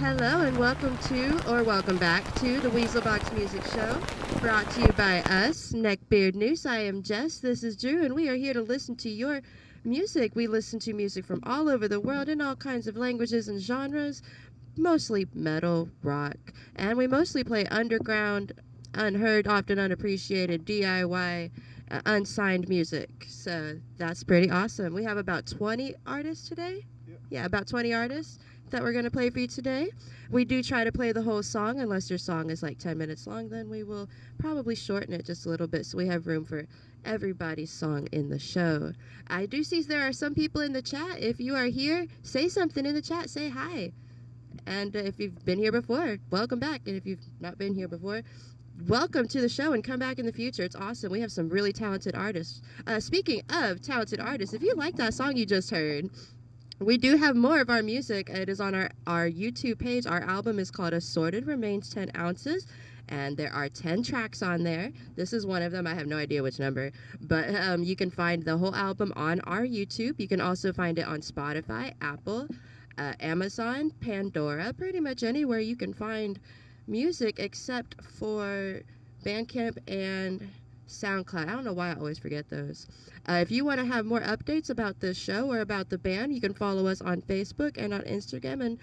Hello and welcome back to the Weasel Box Music Show, brought to you by us, Neckbeard Noose. I am Jess, this is Drew, and we are here to listen to your music. We listen to music from all over the world in all kinds of languages and genres, mostly metal, rock, and we mostly play underground, unheard, often unappreciated, DIY, unsigned music. So that's pretty awesome. We have about 20 artists today. Yep. Yeah, about 20 artists that we're going to play for you today. We do try to play the whole song. Unless your song is like 10 minutes long, then we will probably shorten it just a little bit so we have room for everybody's song in the show. I do see there are some people in the chat. If you are here, say something in the chat. Say hi. And if you've been here before, welcome back. And if you've not been here before, welcome to the show and come back in the future. It's awesome. We have some really talented artists. Speaking of talented artists, if you like that song you just heard, we do have more of our music. It is on our YouTube page. Our album is called Assorted Remains 10 Ounces, and there are 10 tracks on there. This is one of them. I have no idea which number, but you can find the whole album on our YouTube. You can also find it on Spotify, Apple, Amazon, Pandora, pretty much anywhere you can find music except for Bandcamp and SoundCloud. I don't know why I always forget those. If you want to have more updates about this show or about the band, you can follow us on Facebook and on Instagram and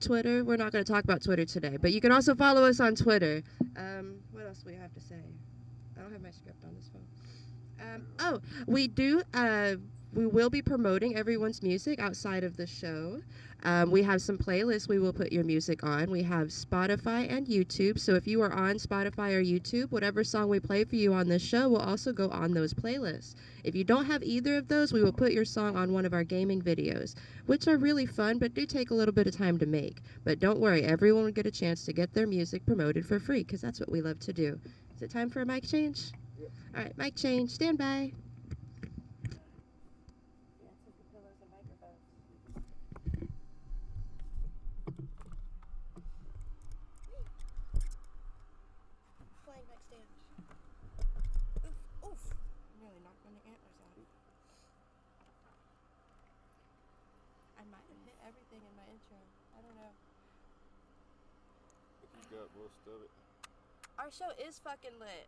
Twitter. We're not going to talk about Twitter today, but you can also follow us on Twitter. What else do we have to say? I don't have my script on this phone. We will be promoting everyone's music outside of the show. We have some playlists we will put your music on. We have Spotify and YouTube. So if you are on Spotify or YouTube, whatever song we play for you on this show will also go on those playlists. If you don't have either of those, we will put your song on one of our gaming videos, which are really fun but do take a little bit of time to make. But don't worry, everyone will get a chance to get their music promoted for free because that's what we love to do. Is it time for a mic change? Yep. All right, mic change. Stand by. Everything in my intro. I don't know. You got most of it. Our show is fucking lit.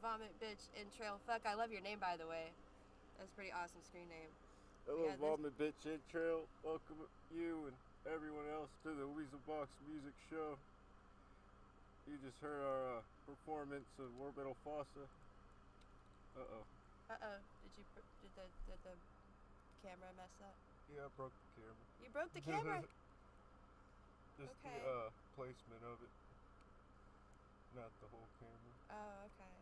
Vomit, bitch, and trail. Fuck, I love your name, by the way. That's a pretty awesome screen name. Hello, Vomit, bitch, and trail. Welcome you and everyone else to the Weasel Box Music Show. You just heard our performance of Orbital Fossa. Uh-oh. Uh-oh. Did the camera mess up? Yeah, I broke the camera. You broke the camera? Just okay. the placement of it. Not the whole camera. Oh, okay.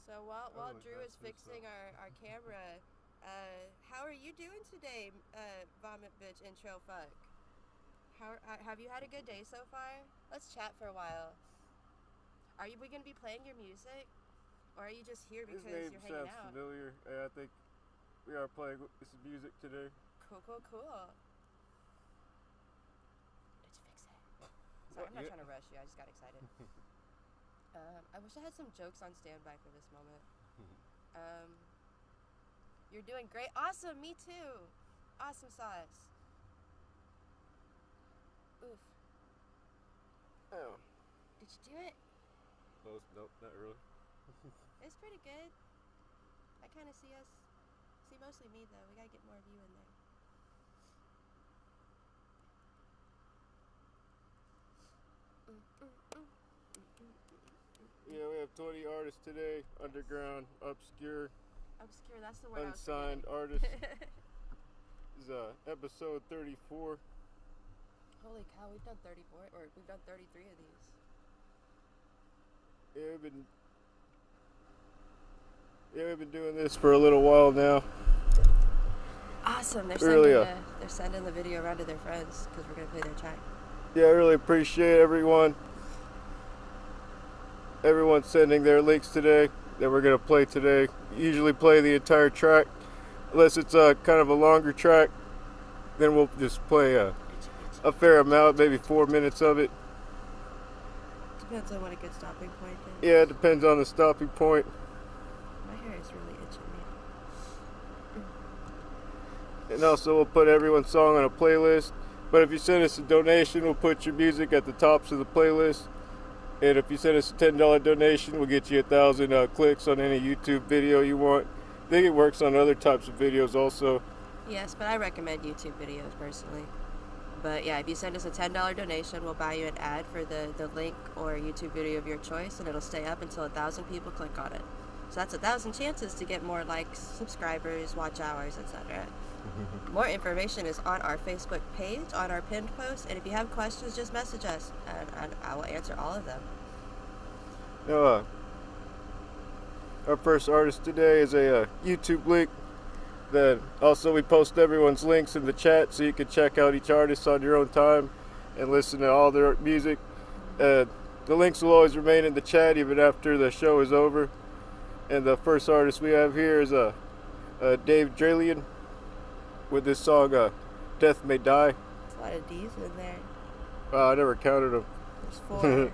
So while Drew is fixing our camera, how are you doing today, Vomit, bitch, intro fuck? Have you had a good day so far? Let's chat for a while. We going to be playing your music? Or are you just here because you're hanging out? His name sounds familiar. I think we are playing this music today. Cool. Did you fix it? Sorry, I'm not trying to rush you. I just got excited. I wish I had some jokes on standby for this moment. You're doing great. Awesome, me too. Awesome sauce. Oof. Oh. Did you do it? Close. Nope, not really. It's pretty good. I kind of see mostly me though. We gotta get more of you in there. Yeah, we have 20 artists today. Underground, obscure, That's the word. unsigned artists. This is episode 34. Holy cow, we've done 34, or we've done 33 of these. Yeah, we've been doing this for a little while now. Awesome. They're sending the video around to their friends because we're going to play their track. Yeah, I really appreciate everyone sending their links today that we're going to play today. Usually play the entire track. Unless it's kind of a longer track, then we'll just play a fair amount, maybe 4 minutes of it. Depends on what a good stopping point is. Yeah, it depends on the stopping point. My hair is really itching And also we'll put everyone's song on a playlist. But if you send us a donation, we'll put your music at the tops of the playlist. And if you send us a $10 donation, we'll get you 1,000 clicks on any YouTube video you want. I think it works on other types of videos also. Yes, but I recommend YouTube videos personally. But yeah, if you send us a $10 donation, we'll buy you an ad for the link or YouTube video of your choice, and it'll stay up until 1,000 people click on it. So that's 1,000 chances to get more likes, subscribers, watch hours, etc. More information is on our Facebook page, on our pinned post, and if you have questions, just message us, and I will answer all of them. Now, our first artist today is a YouTube link. Then also we post everyone's links in the chat so you can check out each artist on your own time and listen to all their music. The links will always remain in the chat even after the show is over. And the first artist we have here is Dave Dralian with this song Death May Die. There's a lot of D's in there. Wow, I never counted them. There's 4.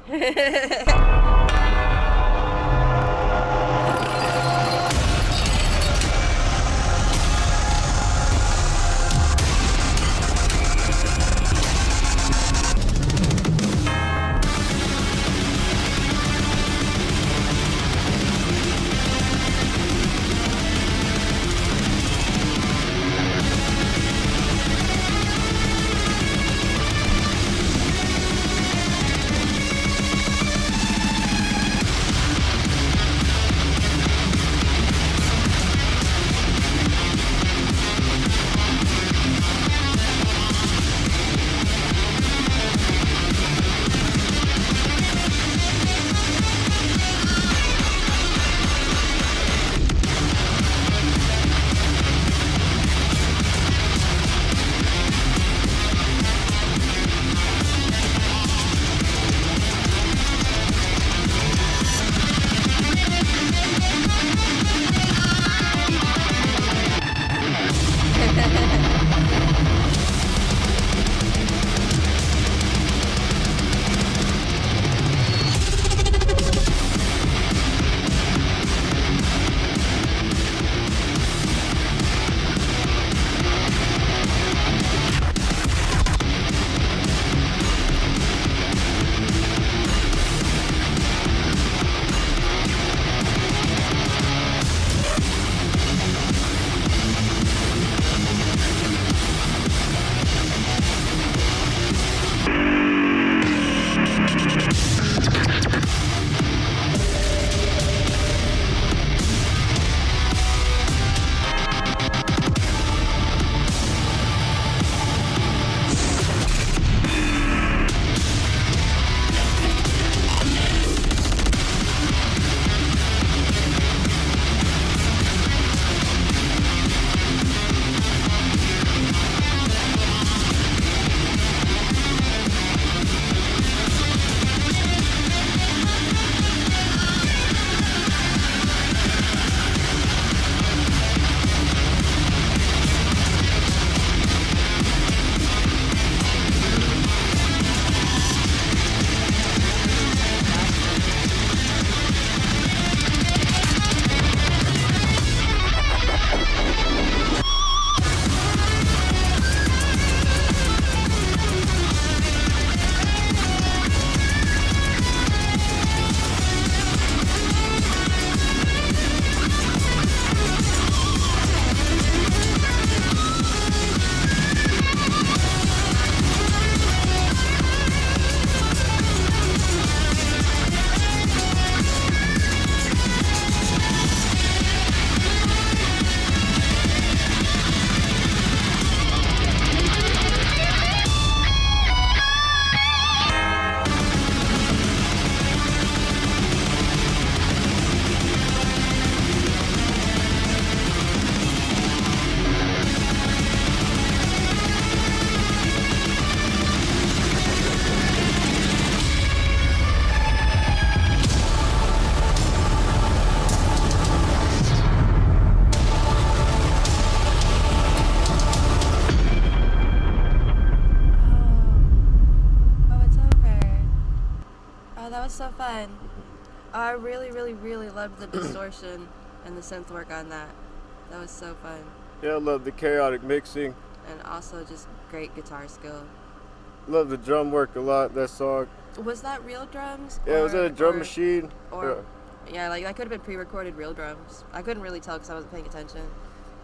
So fun. I really loved the distortion and the synth work on that. That was so fun. Yeah, I love the chaotic mixing. And also just great guitar skill. Love the drum work a lot, that song. Was that real drums? Yeah, was that a drum machine? Or, yeah, like that could have been pre-recorded real drums. I couldn't really tell because I wasn't paying attention.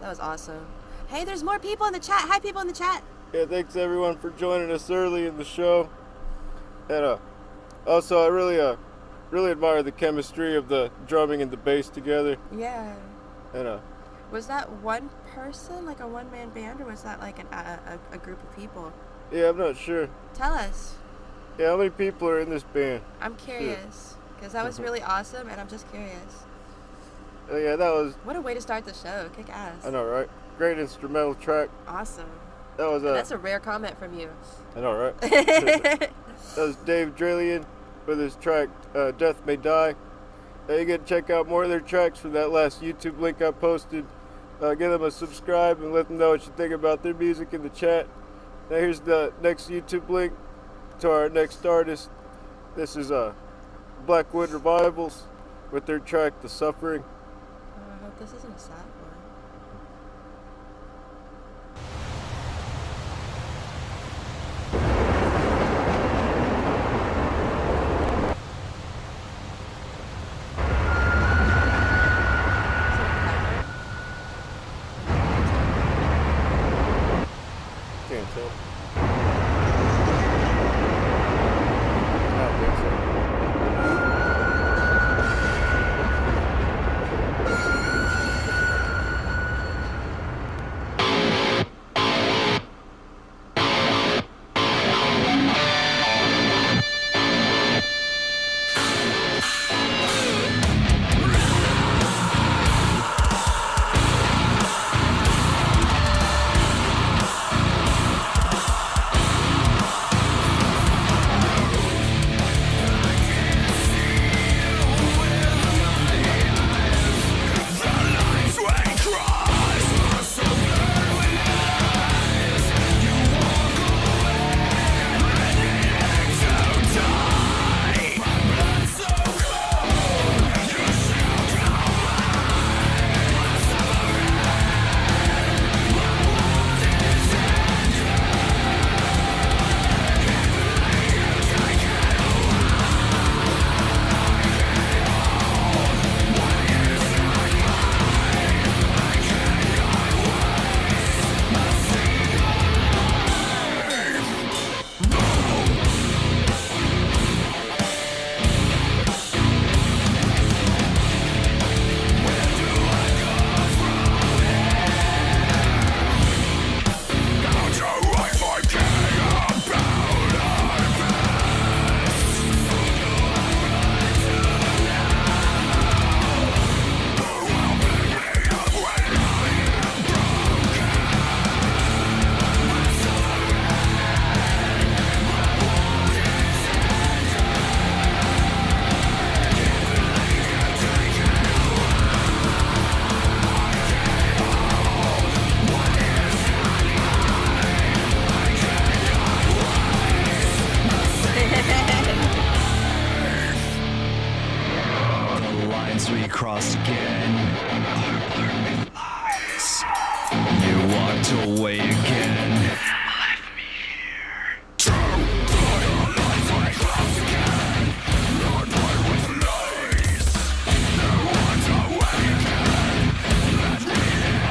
That was awesome. Hey, there's more people in the chat. Hi, people in the chat. Yeah, thanks everyone for joining us early in the show. And also, I really admire the chemistry of the drumming and the bass together. Yeah. And was that one person, like a one-man band, or was that like a group of people? Yeah, I'm not sure. Tell us. Yeah, how many people are in this band? I'm curious, because that was really awesome, and I'm just curious. Oh yeah, that was... What a way to start the show. Kick ass. I know, right? Great instrumental track. Awesome. That was that's a rare comment from you. I know, right? That was Dave Dralian with his track Death May Die. You can check out more of their tracks from that last YouTube link I posted. Give them a subscribe and let them know what you think about their music in the chat. Now here's the next YouTube link to our next artist. This is Blackwood Revivals with their track The Suffering. I hope this isn't a sad one. Can't tell. I don't think so. We crossed again. Our with lies. You walked away again. Left me here. True, your life we crossed again. Not play with lies. You walked away again. Left me here.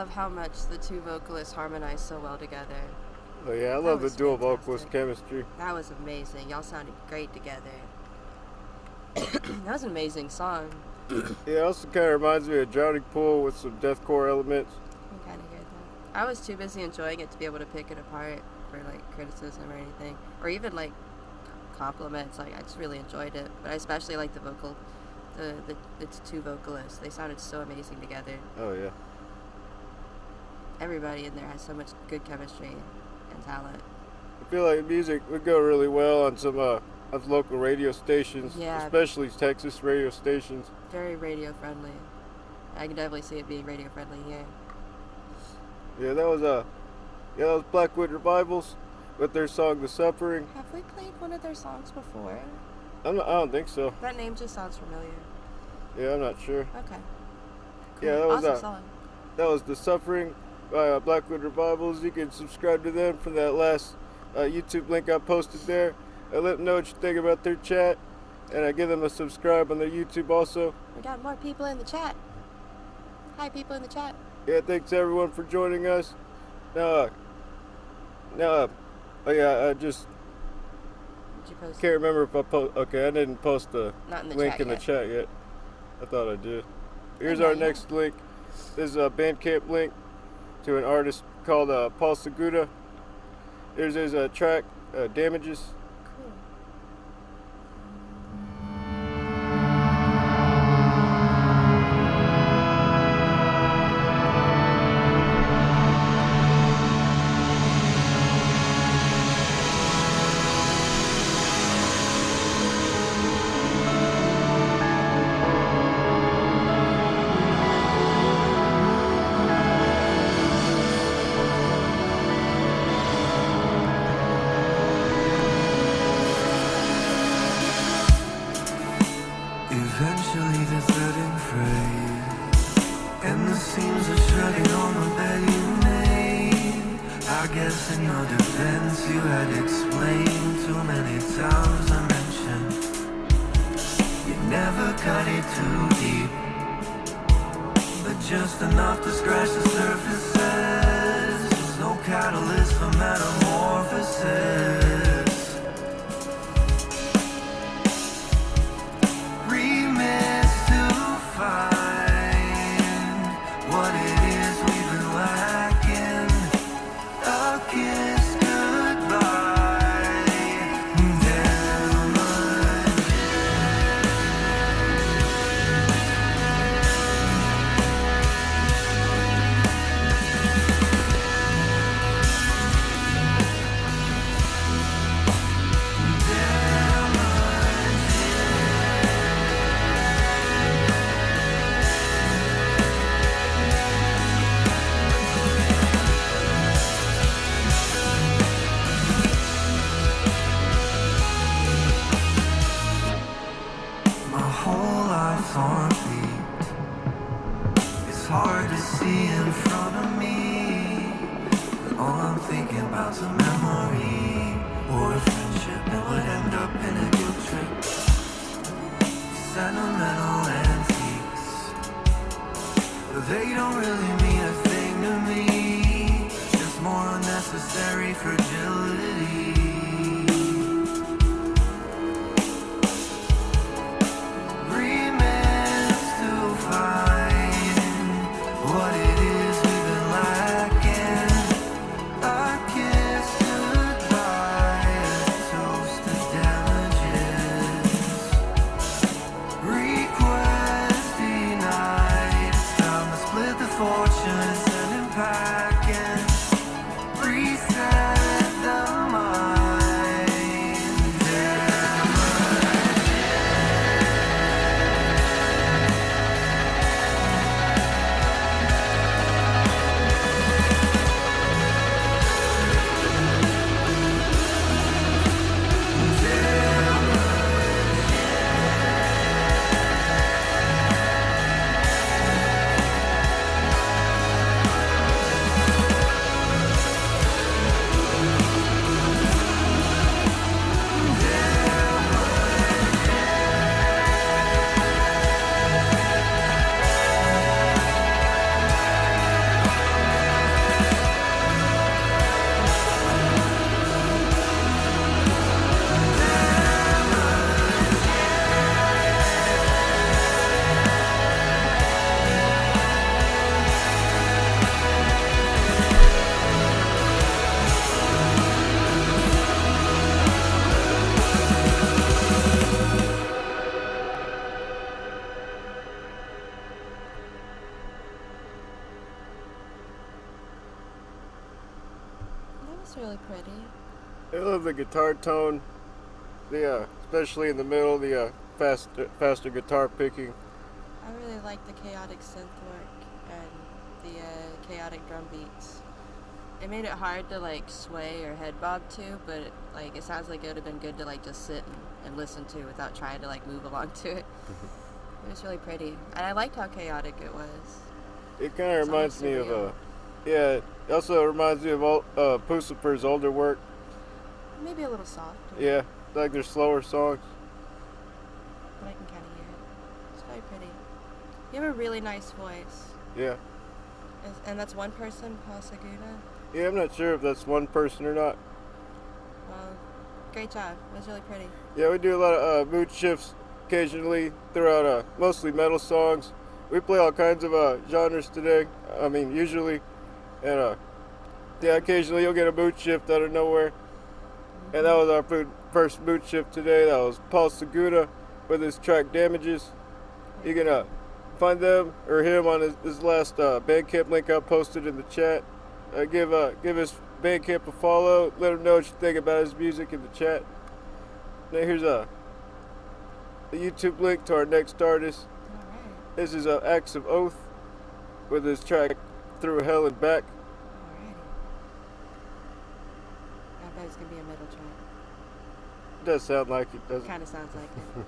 love how much the two vocalists harmonize so well together. Oh yeah, I That love the was dual fantastic. vocalist chemistry. That was amazing. Y'all sounded great together. That was an amazing song. Yeah, it also kind of reminds me of Drowning Pool with some deathcore elements. I kind of hear that. I was too busy enjoying it to be able to pick it apart for like criticism or anything, or even like compliments. Like I just really enjoyed it, but I especially like the vocal, the two vocalists. They sounded so amazing together. Oh yeah. Everybody in there has so much good chemistry and talent. I feel like music would go really well on some of local radio stations, Yeah. especially Texas radio stations. Very radio friendly. I can definitely see it being radio friendly here. Yeah, that was Blackwood Revivals with their song "The Suffering." Have we played one of their songs before? I don't think so. That name just sounds familiar. Yeah, I'm not sure. Okay. Yeah, that was awesome song. That was "The Suffering" by Blackwood Revivals. You can subscribe to them from that last YouTube link I posted there. I let them know what you think about their chat, and I give them a subscribe on their YouTube also. We got more people in the chat. Hi, people in the chat. Yeah, thanks everyone for joining us. Now, oh yeah, I just Did you post? can't remember if I post. Okay, I didn't post the Not in the link chat in the yet. chat yet. I thought I did. Here's Okay, our yeah. next link. This is a Bandcamp link to an artist called Paul Seguda. Here's his track, Damages. Cool. Eventually the threading frayed, and the seams are shredding on the bed you made. I guess in your defense you had explained too many times I mentioned you never cut it too deep, but just enough to scratch the surfaces. There's no catalyst for metamorphosis. What it is we've been lacking, a kiss goodbye, damage. My whole life's on beat. It's hard to see in front of me, but all I'm thinking about's a memory or a friendship that would end up in a guilt trip. Sentimental antiques, but they don't really mean a thing to me. Just more unnecessary fragility. Remains to find what it is we've been lacking. A kiss goodbye, a toast to damages. Request denied. It's time to split the fortune and send him packing. Reset the love the guitar tone, especially in the middle, the faster guitar picking. I really like the chaotic synth work and the chaotic drum beats. It made it hard to like sway or head bob to, but it sounds like it would have been good to like just sit and listen to without trying to like move along to it. It was really pretty, and I liked how chaotic it was. It kind of reminds me of it also reminds me of Pucifer's older work. Maybe a little soft. Yeah, like their slower songs. But I can kind of hear it. It's very pretty. You have a really nice voice. Yeah. And that's one person, Paul Segura? Yeah, I'm not sure if that's one person or not. Well, great job. It was really pretty. Yeah, we do a lot of mood shifts occasionally throughout mostly metal songs. We play all kinds of genres today. I mean, usually. And occasionally you'll get a mood shift out of nowhere. Mm-hmm. And that was our first mood shift today. That was Paul Segura with his track Damages. You can find them or him on his last Bandcamp link I posted in the chat. Give his Bandcamp a follow. Let him know what you think about his music in the chat. Now here's the YouTube link to our next artist. Alright. This is Acts of Oath with his track Through Hell and Back. Alrighty. I bet it's gonna be a metal track. Does sound like it, doesn't it? Kinda sounds like it.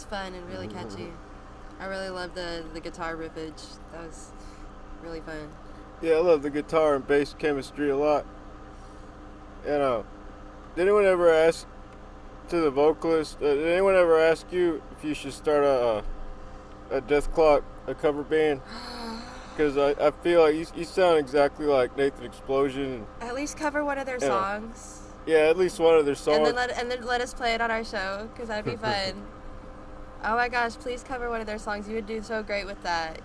Fun and really catchy. I really love the guitar riffage. That was really fun. Yeah, I love the guitar and bass chemistry a lot. And did anyone ever ask to the vocalist? Did anyone ever ask you if you should start a Death Clock, a cover band? Because I feel like you sound exactly like Nathan Explosion. At least cover one of their songs. Yeah, at least one of their songs. And then let us play it on our show, because that'd be fun. Oh my gosh, please cover one of their songs. You would do so great with that.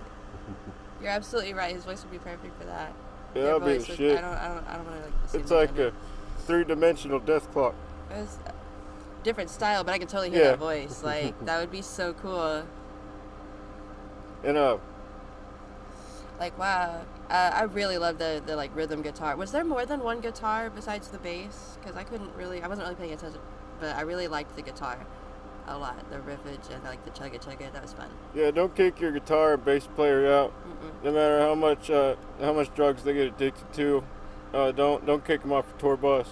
You're absolutely right. His voice would be perfect for that. Yeah, that'd be the shit. I don't want to It's like a 3-dimensional Death Clock. It's a different style, but I can totally hear that voice. Like, that would be so cool. And like, wow. I really love the like rhythm guitar. Was there more than one guitar besides the bass? Because I wasn't really paying attention, but I really liked the guitar a lot. The riffage and like the chugga chugga, that was fun. Yeah, don't kick your guitar or bass player out. No matter how much drugs they get addicted to. Don't kick them off your tour bus.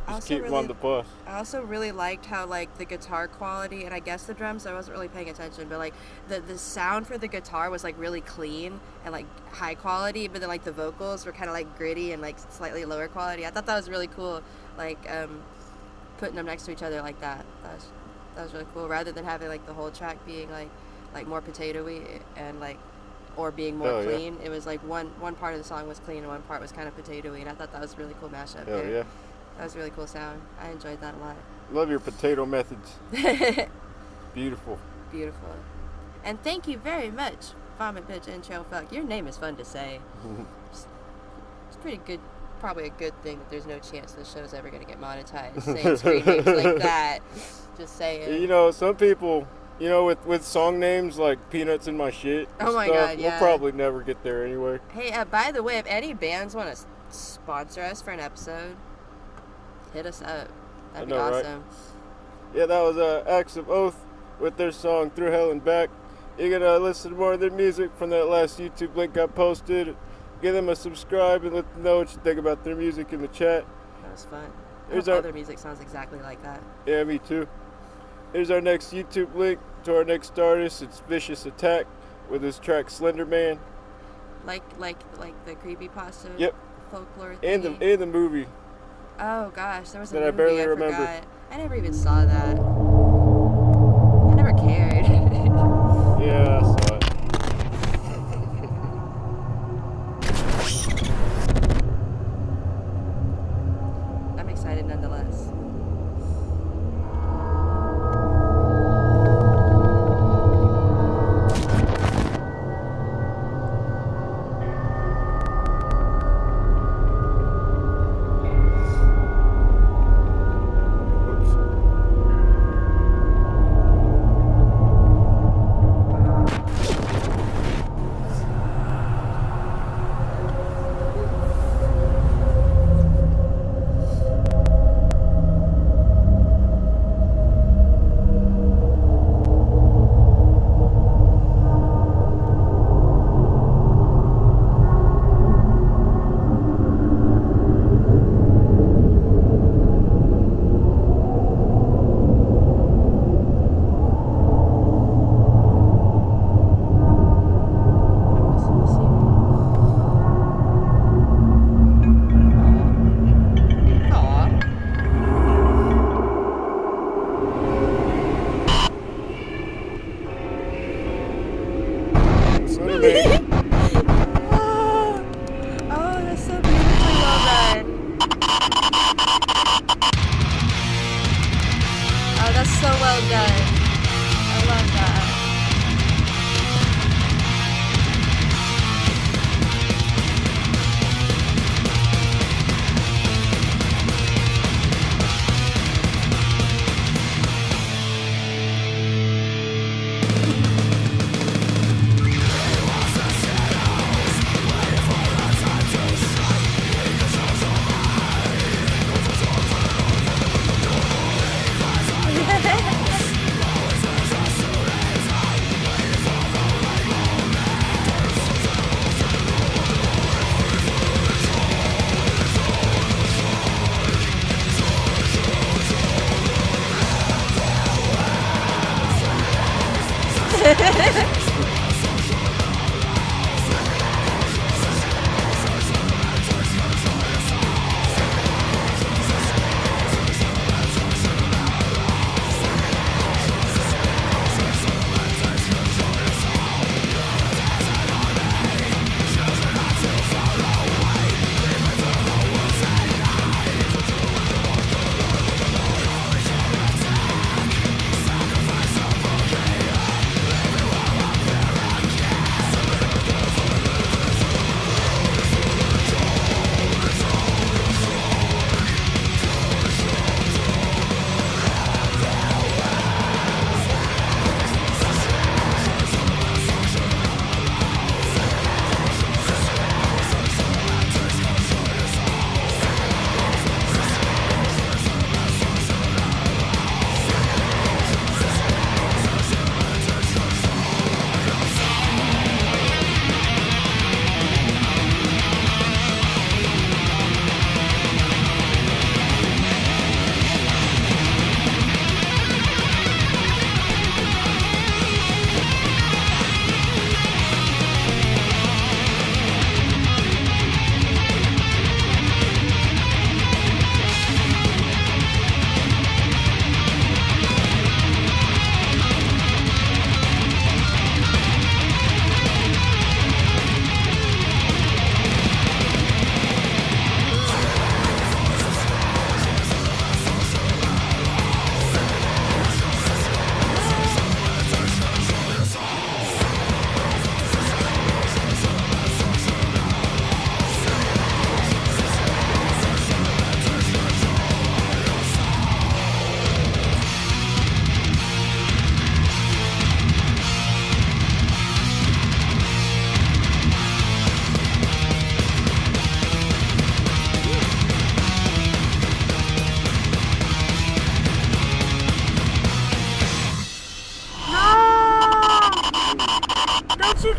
Just keep them on the bus. I also really liked how like the guitar quality, and I guess the drums, I wasn't really paying attention, but like the sound for the guitar was like really clean and like high quality, but then like the vocals were kind of like gritty and like slightly lower quality. I thought that was really cool, like putting them next to each other like that. That was really cool, rather than having like the whole track being like more potato-y and like, or being more clean. It was like one part of the song was clean and one part was kind of potato-y, and I thought that was a really cool mashup. Oh yeah. That was a really cool sound. I enjoyed that a lot. Love your potato methods. Beautiful. Beautiful. And thank you very much, Vomit Bitch and Trail Fuck. Your name is fun to say. It's pretty good. Probably a good thing that there's no chance the show's ever going to get monetized saying screen names like that. Just saying. You know, some people, you know, with song names like Peanuts in My Shit and oh my stuff, God, yeah. we'll probably never get there anyway. Hey, by the way, if any bands want to sponsor us for an episode, hit us up. That'd be awesome. Right? Yeah, that was Acts of Oath with their song Through Hell and Back. You're going to listen to more of their music from that last YouTube link I posted. Give them a subscribe and let them know what you think about their music in the chat. That was fun. Here's other music sounds exactly like that. Yeah, me too. Here's our next YouTube link to our next artist. It's Vicious Attack with his track Slender Man. Like the creepypasta. Yep. Folklore thingy. And the movie. Oh gosh, there was a that movie I barely remember. Forgot. I never even saw that. I never cared. Yeah, I saw it. I'm excited nonetheless.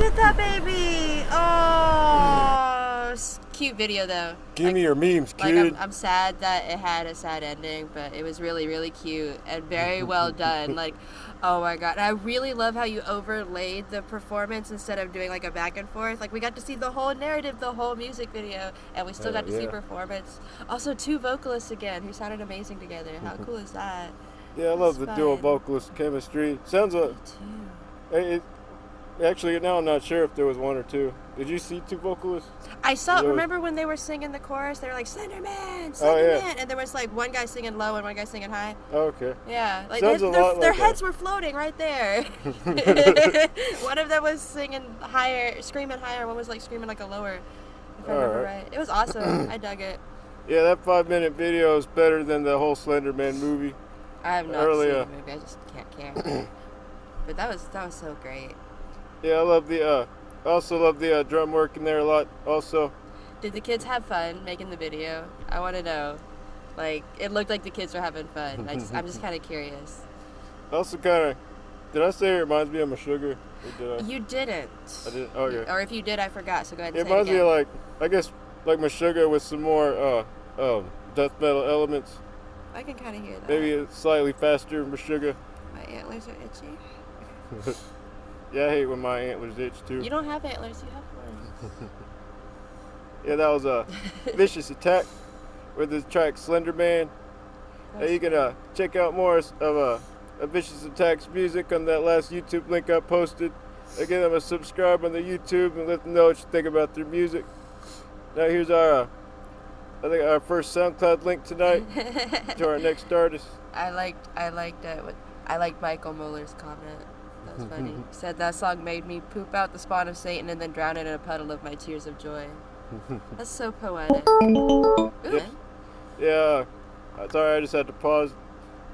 at that baby. Oh, cute video though. Give me your memes, Like kid. I'm sad that it had a sad ending, but it was really, really cute and very well done. Like, oh my god. And I really love how you overlaid the performance instead of doing like a back and forth. Like we got to see the whole narrative, the whole music video, and we still got to see performance. Also 2 vocalists again who sounded amazing together. How cool is that? Yeah, I love the That's dual fun. vocalist chemistry. Sounds like actually now I'm not sure if there was 1 or 2. Did you see 2 vocalists? I saw. Yeah. Remember when they were singing the chorus? They were like Slenderman, Slenderman, Oh, yeah. and there was like one guy singing low and one guy singing high. Oh, okay. Yeah, like Sounds a lot their like heads were floating right there. One of them was singing higher, screaming higher. One was like screaming like a lower. If I remember right. It was awesome. I dug it. Yeah, that 5-minute video is better than the whole Slenderman movie. I have not Early, seen the movie. I just can't care. But that was so great. Yeah, I love the I also love the drum work in there a lot. Also, Did the kids have fun making the video? I want to know. Like, it looked like the kids were having fun. I'm just kind of curious. also kind of, did I say it reminds me of my sugar? Or did I? You didn't. I didn't. Okay. Or if you did, I forgot. So go ahead and It say reminds it me again. of I guess like my sugar with some more death metal elements. I can kind of hear that. Maybe it's slightly faster my sugar. My antlers are itchy. Yeah, I hate when my antlers itch too. You don't have antlers. You have horns. Yeah, that was a Vicious Attack with his track Slenderman. You can check out more of Vicious Attack's music on that last YouTube link I posted. Again, I'm going to subscribe on the YouTube and let them know what you think about their music. Now here's our our first SoundCloud link tonight to our next artist. I liked Michael Muller's comment. That was funny. He said that song made me poop out the spawn of Satan and then drown it in a puddle of my tears of joy. That's so poetic. Ooh. Yeah, sorry, I just had to pause.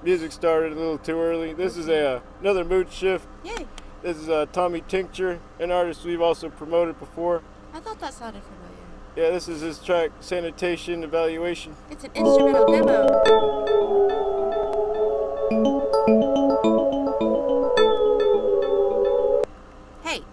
Music started a little too early. This is another mood shift. Yay! This is Tommy Tincture, an artist we've also promoted before. I thought that sounded familiar. Yeah, this is his track Sanitation Evaluation. It's an instrumental demo. Hey.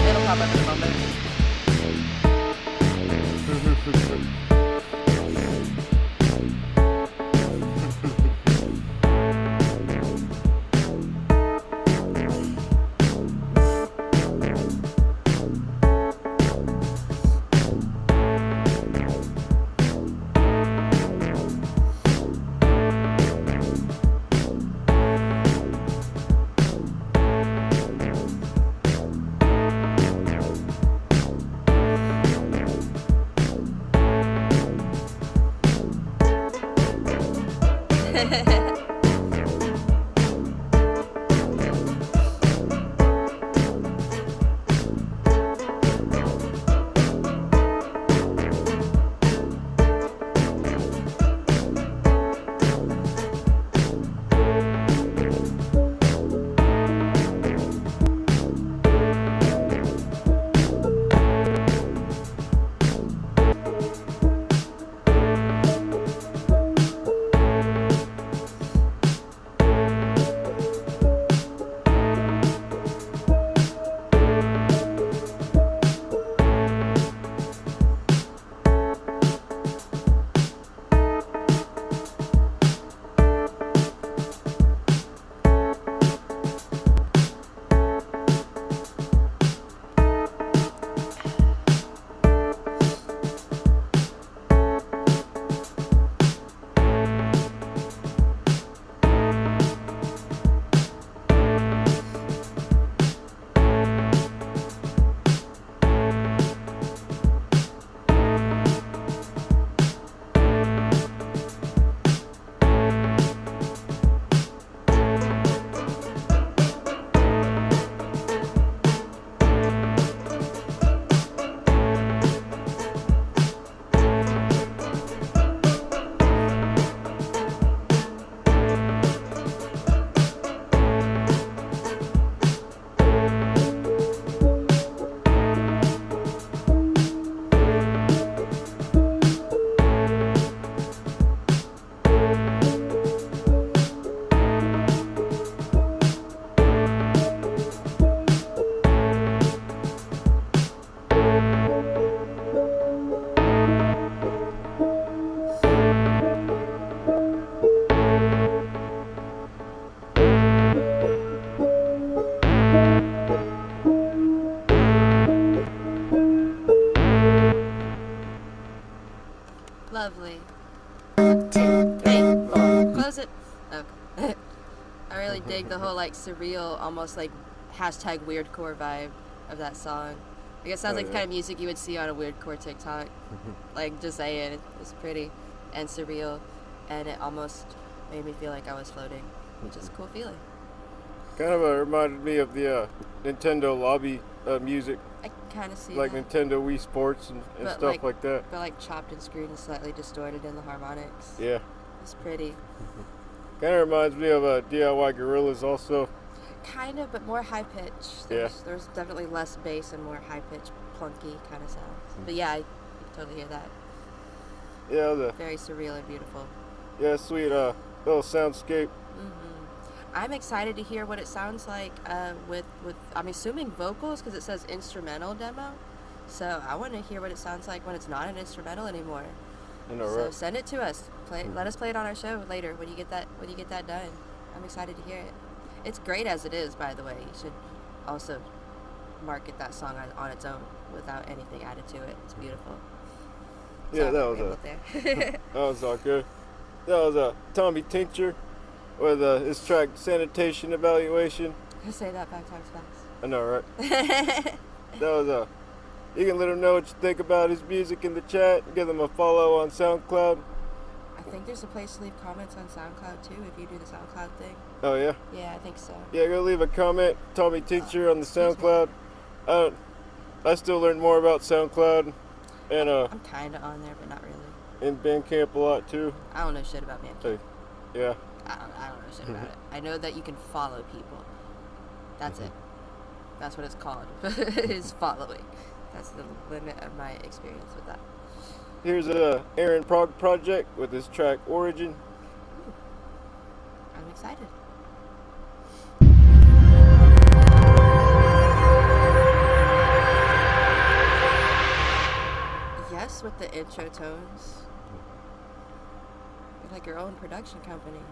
It'll pop up in a moment. Lovely. 1, 2, 3, 4. Close it. Okay. I really dig the whole like surreal, almost like hashtag weirdcore vibe of that song. Like it sounds like the kind of music you would see on a weirdcore TikTok. Like just saying, it's pretty and surreal, and it almost made me feel like I was floating, which is a cool feeling. Kind of reminded me of the Nintendo lobby music. I kind of see like that. Nintendo Wii Sports and stuff like that. But like chopped and screwed and slightly distorted in the harmonics. Yeah. It's pretty. Kind of reminds me of DIY Gorillas also. Kind of, but more high pitched. There's definitely less bass and more high pitched, plunky kind of sounds. But yeah, I can totally hear that. Yeah, very surreal and beautiful. Yeah, sweet little soundscape. I'm excited to hear what it sounds like with I'm assuming vocals because it says instrumental demo. So I want to hear what it sounds like when it's not an instrumental anymore. So send it to us. Let us play it on our show later when you get that done. I'm excited to hear it. It's great as it is, by the way. You should also market that song on its own without anything added to it. It's beautiful. Yeah, that was all good. That was Tommy Tincture with his track Sanitation Evaluation. Say that 5 times fast. I know, right? That was you can let him know what you think about his music in the chat. Give him a follow on SoundCloud. I think there's a place to leave comments on SoundCloud too if you do the SoundCloud thing. Oh yeah? Yeah, I think so. Yeah, go leave a comment. Tommy Tincture on the SoundCloud. I still learn more about SoundCloud, and I'm kinda on there, but not really. In Bandcamp a lot too. I don't know shit about Bandcamp. Yeah. I don't know shit about it. I know that you can follow people. That's it. That's what it's called. Is following. That's the limit of my experience with that. Here's Aaron Project with his track Origin. I'm excited. Yes, with the intro tones. You're like your own production company.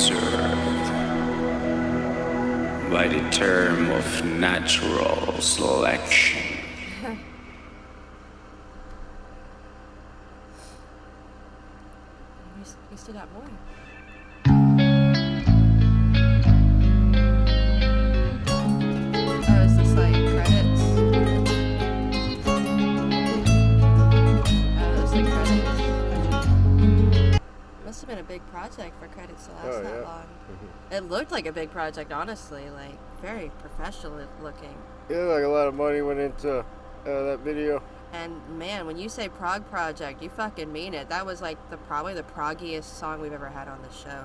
preserved by the term of natural selection. We still got more. Oh, is this like credits? Oh, it's like credits. Must have been a big project for credits to last that long. It looked like a big project, honestly, like very professional looking. Yeah, like a lot of money went into that video. And man, when you say prog project, you fucking mean it. That was like probably the proggiest song we've ever had on the show.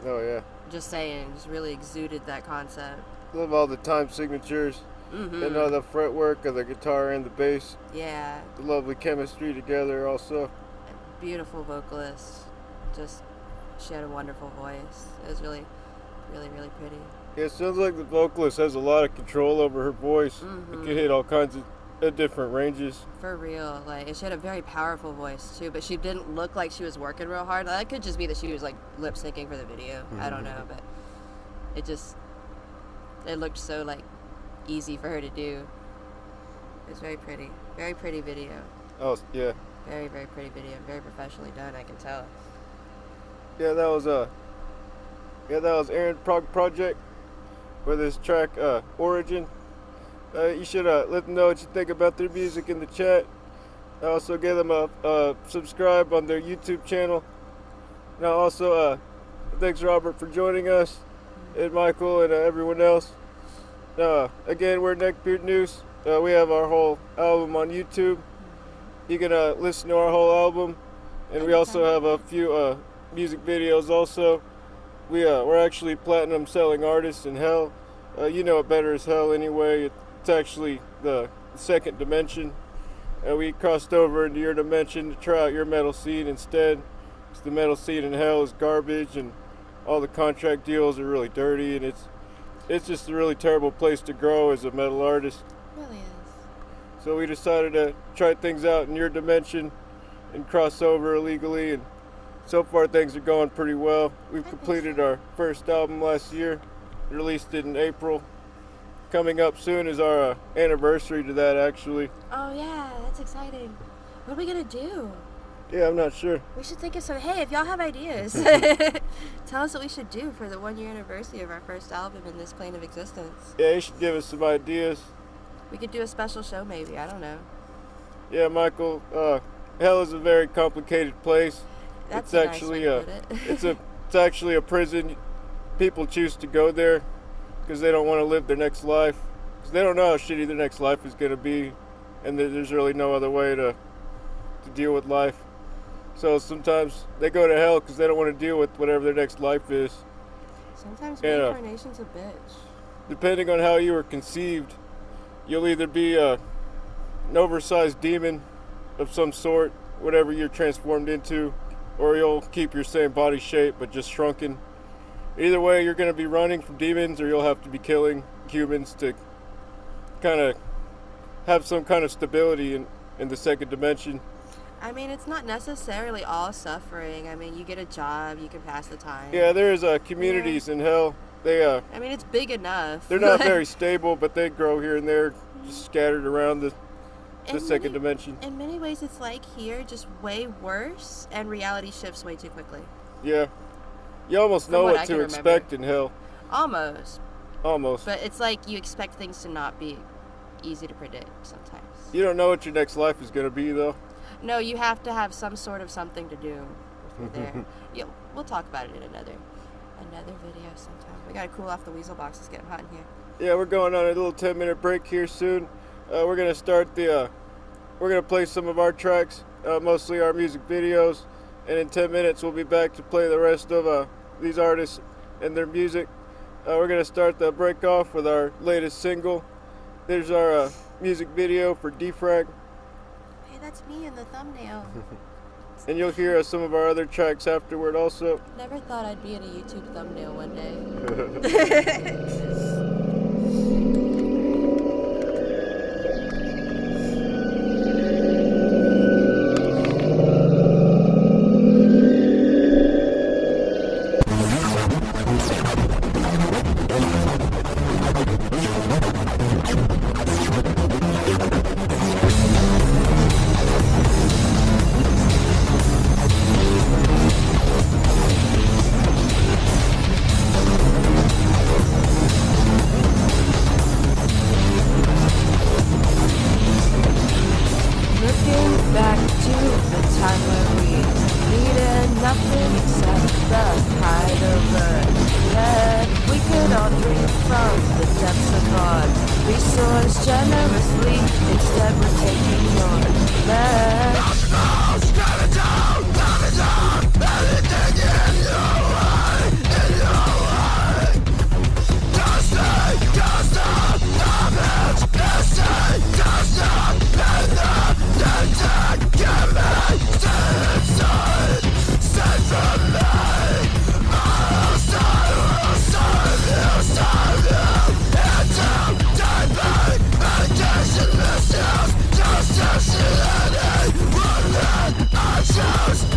Oh yeah. Just saying, just really exuded that concept. Love all the time signatures and all the fretwork of the guitar and the bass. Yeah. The lovely chemistry together also. Beautiful vocalist. Just, she had a wonderful voice. It was really, really, really pretty. Yeah, it sounds like the vocalist has a lot of control over her voice. It can hit all kinds of different ranges. For real, like, and she had a very powerful voice too, but she didn't look like she was working real hard. That could just be that she was like lip syncing for the video. I don't know, but it looked so like easy for her to do. It was very pretty video. Oh yeah. Very, very pretty video, very professionally done. I can tell. Yeah, that was Aaron Prog Project with his track Origin. You should let them know what you think about their music in the chat. Also give them a subscribe on their YouTube channel. Now also thanks Robert for joining us, and Michael and everyone else. Again, we're Neckbeard Noose. We have our whole album on YouTube. You can listen to our whole album, and we also have a few music videos also. We're actually platinum selling artists in hell. You know it better as hell anyway. It's actually the second dimension. We crossed over into your dimension to try out your metal scene instead. Because the metal scene in hell is garbage, and all the contract deals are really dirty, and it's just a really terrible place to grow as a metal artist. It really is. So we decided to try things out in your dimension and cross over illegally, and so far things are going pretty well. We've completed our first album last year, released it in April. Coming up soon is our anniversary to that, actually. Oh yeah, that's exciting. What are we gonna do? Yeah, I'm not sure. We should think of some. Hey, if y'all have ideas, tell us what we should do for the 1-year anniversary of our first album in this plane of existence. Yeah, you should give us some ideas. We could do a special show, maybe. I don't know. Yeah, Michael. Hell is a very complicated place. That's It's actually a nice way to put it. it's actually a prison. People choose to go there because they don't want to live their next life. Because they don't know how shitty their next life is going to be, and there's really no other way to deal with life. So sometimes they go to hell because they don't want to deal with whatever their next life is. Sometimes reincarnation's a bitch. Depending on how you were conceived, you'll either be an oversized demon of some sort, whatever you're transformed into, or you'll keep your same body shape but just shrunken. Either way, you're going to be running from demons, or you'll have to be killing humans to kind of have some kind of stability in the second dimension. I mean, it's not necessarily all suffering. I mean, you get a job, you can pass the time. Yeah, there's communities in hell. They I mean, it's big enough. they're not very stable, but they grow here and there, just scattered around the second dimension. In many ways, it's like here, just way worse, and reality shifts way too quickly. Yeah. You almost know what to expect in hell. Almost. Almost. But it's like you expect things to not be easy to predict sometimes. You don't know what your next life is going to be, though. No, you have to have some sort of something to do if you're there. We'll talk about it in another video sometime. We gotta cool off the Weasel Box. It's getting hot in here. Yeah, we're going on a little 10-minute break here soon. We're going to start we're going to play some of our tracks, mostly our music videos. And in 10 minutes, we'll be back to play the rest of these artists and their music. We're going to start the break off with our latest single. There's our music video for Defrag. Hey, that's me in the thumbnail. And you'll hear some of our other tracks afterward also. Never thought I'd be in a YouTube thumbnail one day. generously. Instead, we're taking your land.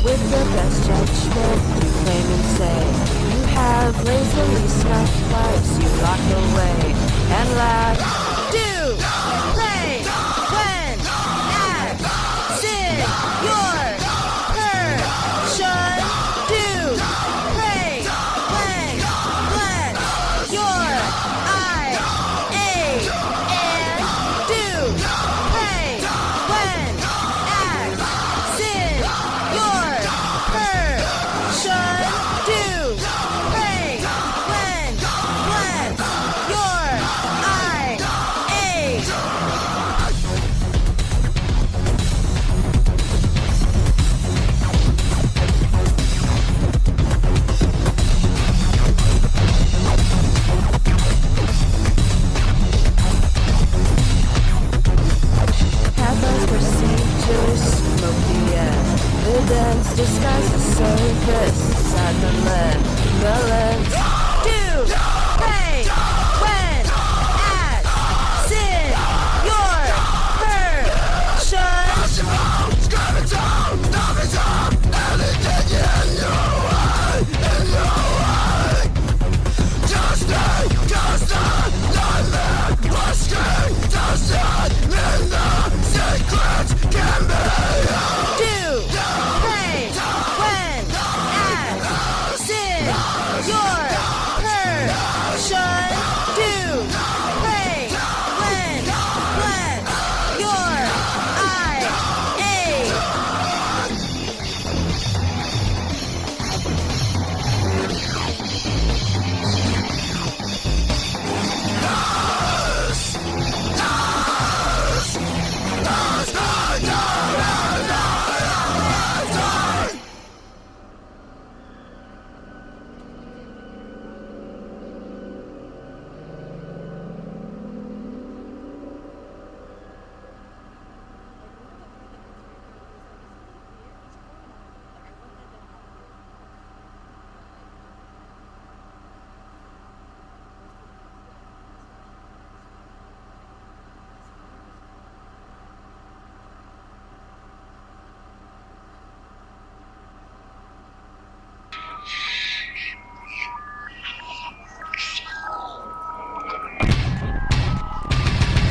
With the best judgment, you claim and say you have lazily snuffed lives you lock away and laugh. Do, play, when, act, sin, your person. Do, pray, when, bless, your eye, and do, pray, when, act, sin, your person. Do, pray, when, bless, your eye, Half-as procedures, smoke the air. Evidence disguise the surface inside the lens. Do, pray, when, act, sin, your Do, pray, when, act, sin, your person. Do, pray, when, bless, your eye,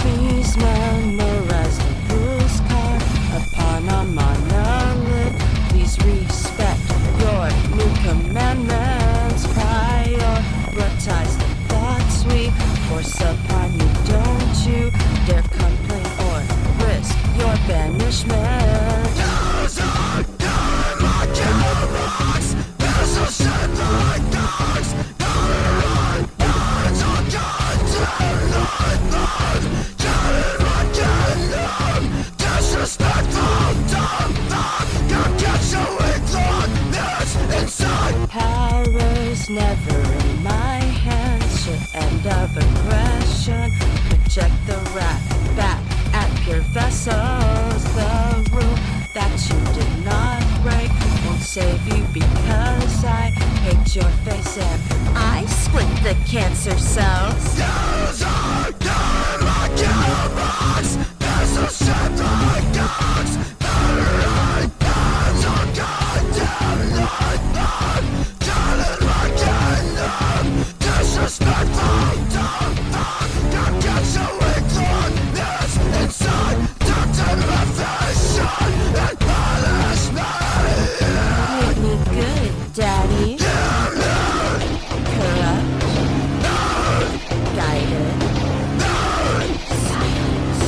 Please memorize the rules carved upon a monolith. Please respect your new commandments. Prioritize the thoughts we force upon you. Don't you dare complain or risk your banishment. Power's never in my hands. Your end of aggression. Project the wrath back at pure vessels. The rule that you did not break won't save you because I hate your face and I split the cancer cells. Hit me good, Daddy. Corrupt. Guided. Silence.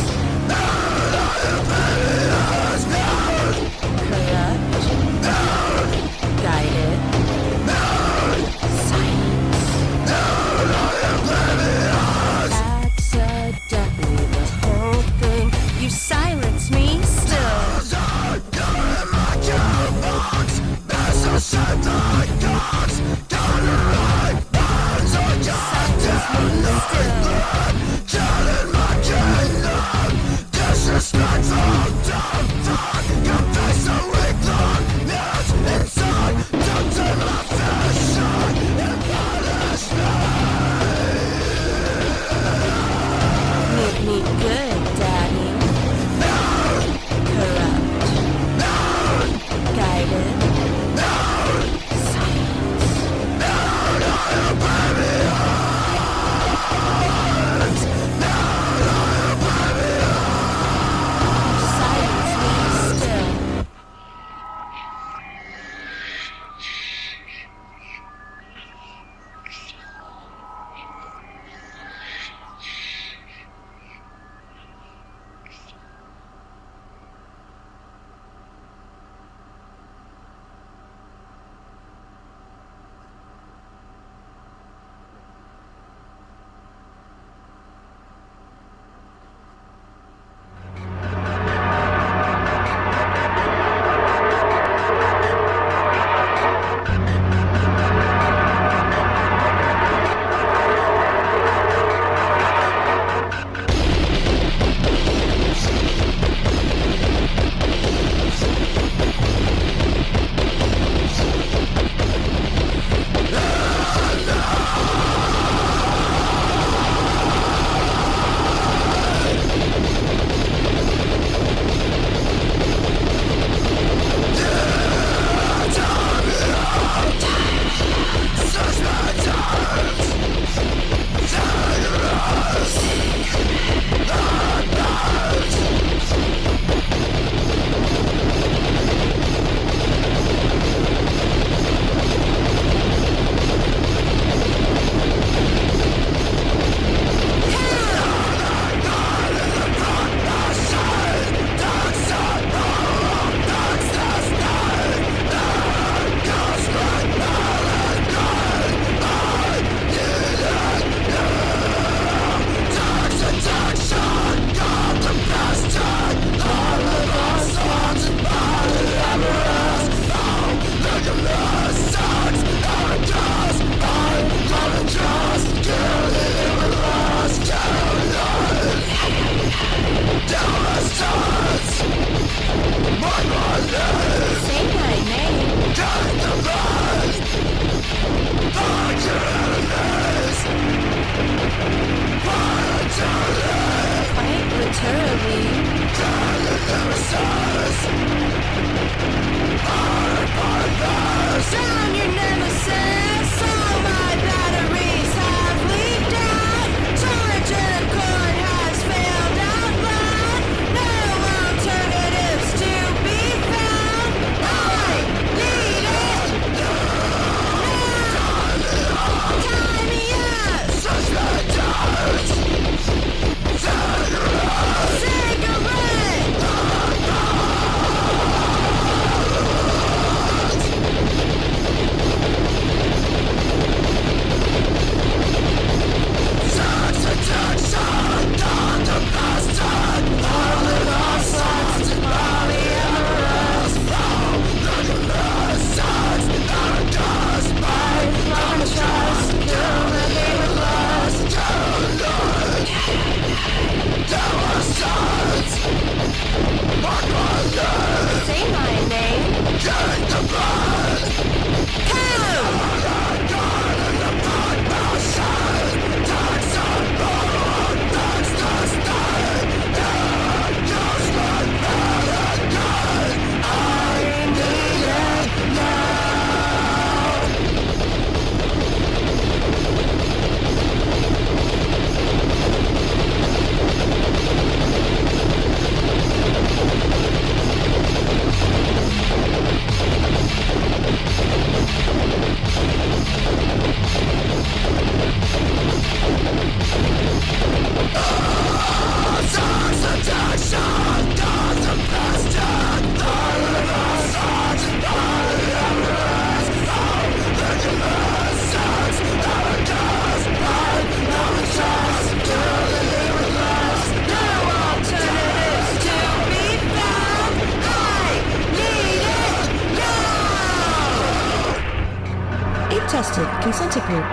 Pink.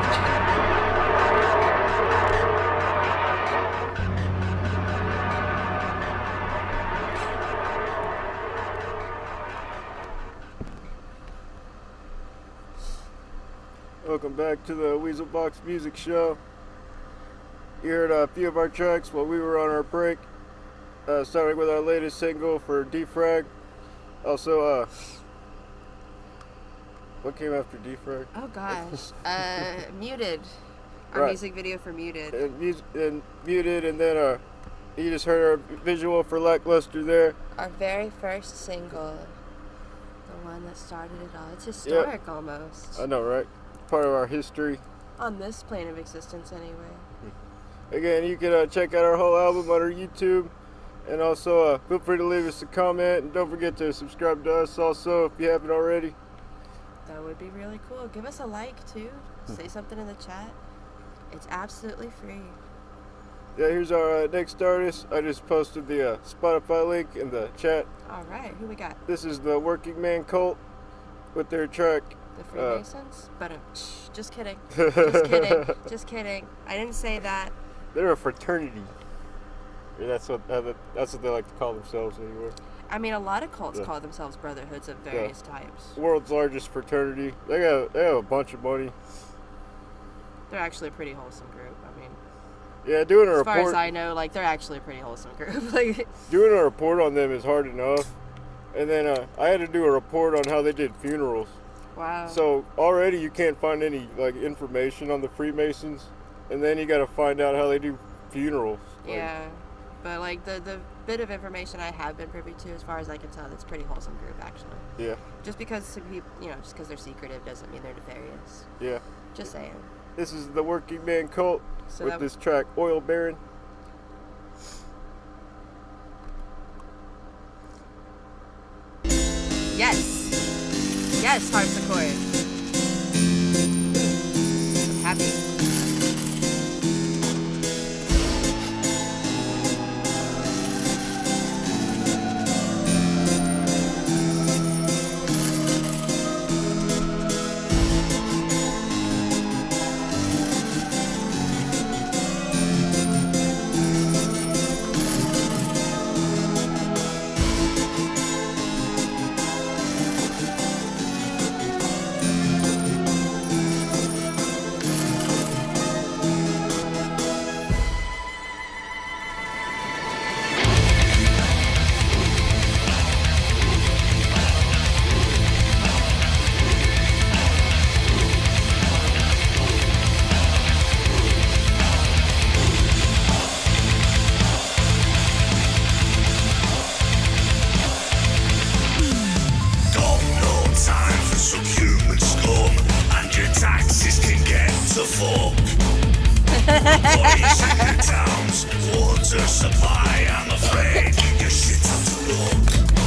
Welcome back to the Weasel Box Music Show. You heard a few of our tracks while we were on our break, starting with our latest single for Defrag. Also, what came after Defrag? Oh gosh, Muted. Our Right. music video for Muted. And Muted, and then you just heard our visual for Lackluster there. Our very first single, the one that started it all. It's historic almost. I know, right? Part of our history. On this plane of existence, anyway. Again, you can check out our whole album on our YouTube, and also feel free to leave us a comment, and don't forget to subscribe to us also if you haven't already. That would be really cool. Give us a like too. Say something in the chat. It's absolutely free. Yeah, here's our next artist. I just posted the Spotify link in the chat. All right, who we got? This is the Working Man Cult with their track. The Freemasons? But just kidding. Just kidding. Just kidding. I didn't say that. They're a fraternity. Yeah, that's what they like to call themselves anyway. I mean, a lot of cults call themselves brotherhoods of various types. World's largest fraternity. They have a bunch of money. They're actually a pretty wholesome group. I mean, yeah, doing a report. As far as I know, like they're actually a pretty wholesome group. Like doing a report on them is hard enough, and then I had to do a report on how they did funerals. Wow. So already you can't find any like information on the Freemasons, and then you got to find out how they do funerals. Yeah, but like the bit of information I have been privy to, as far as I can tell, it's a pretty wholesome group actually. Yeah. Just because some people, just because they're secretive doesn't mean they're nefarious. Yeah. Just saying. This is the Working Man Cult with this track, Oil Baron. Yes. Yes, harpsichord. I'm happy.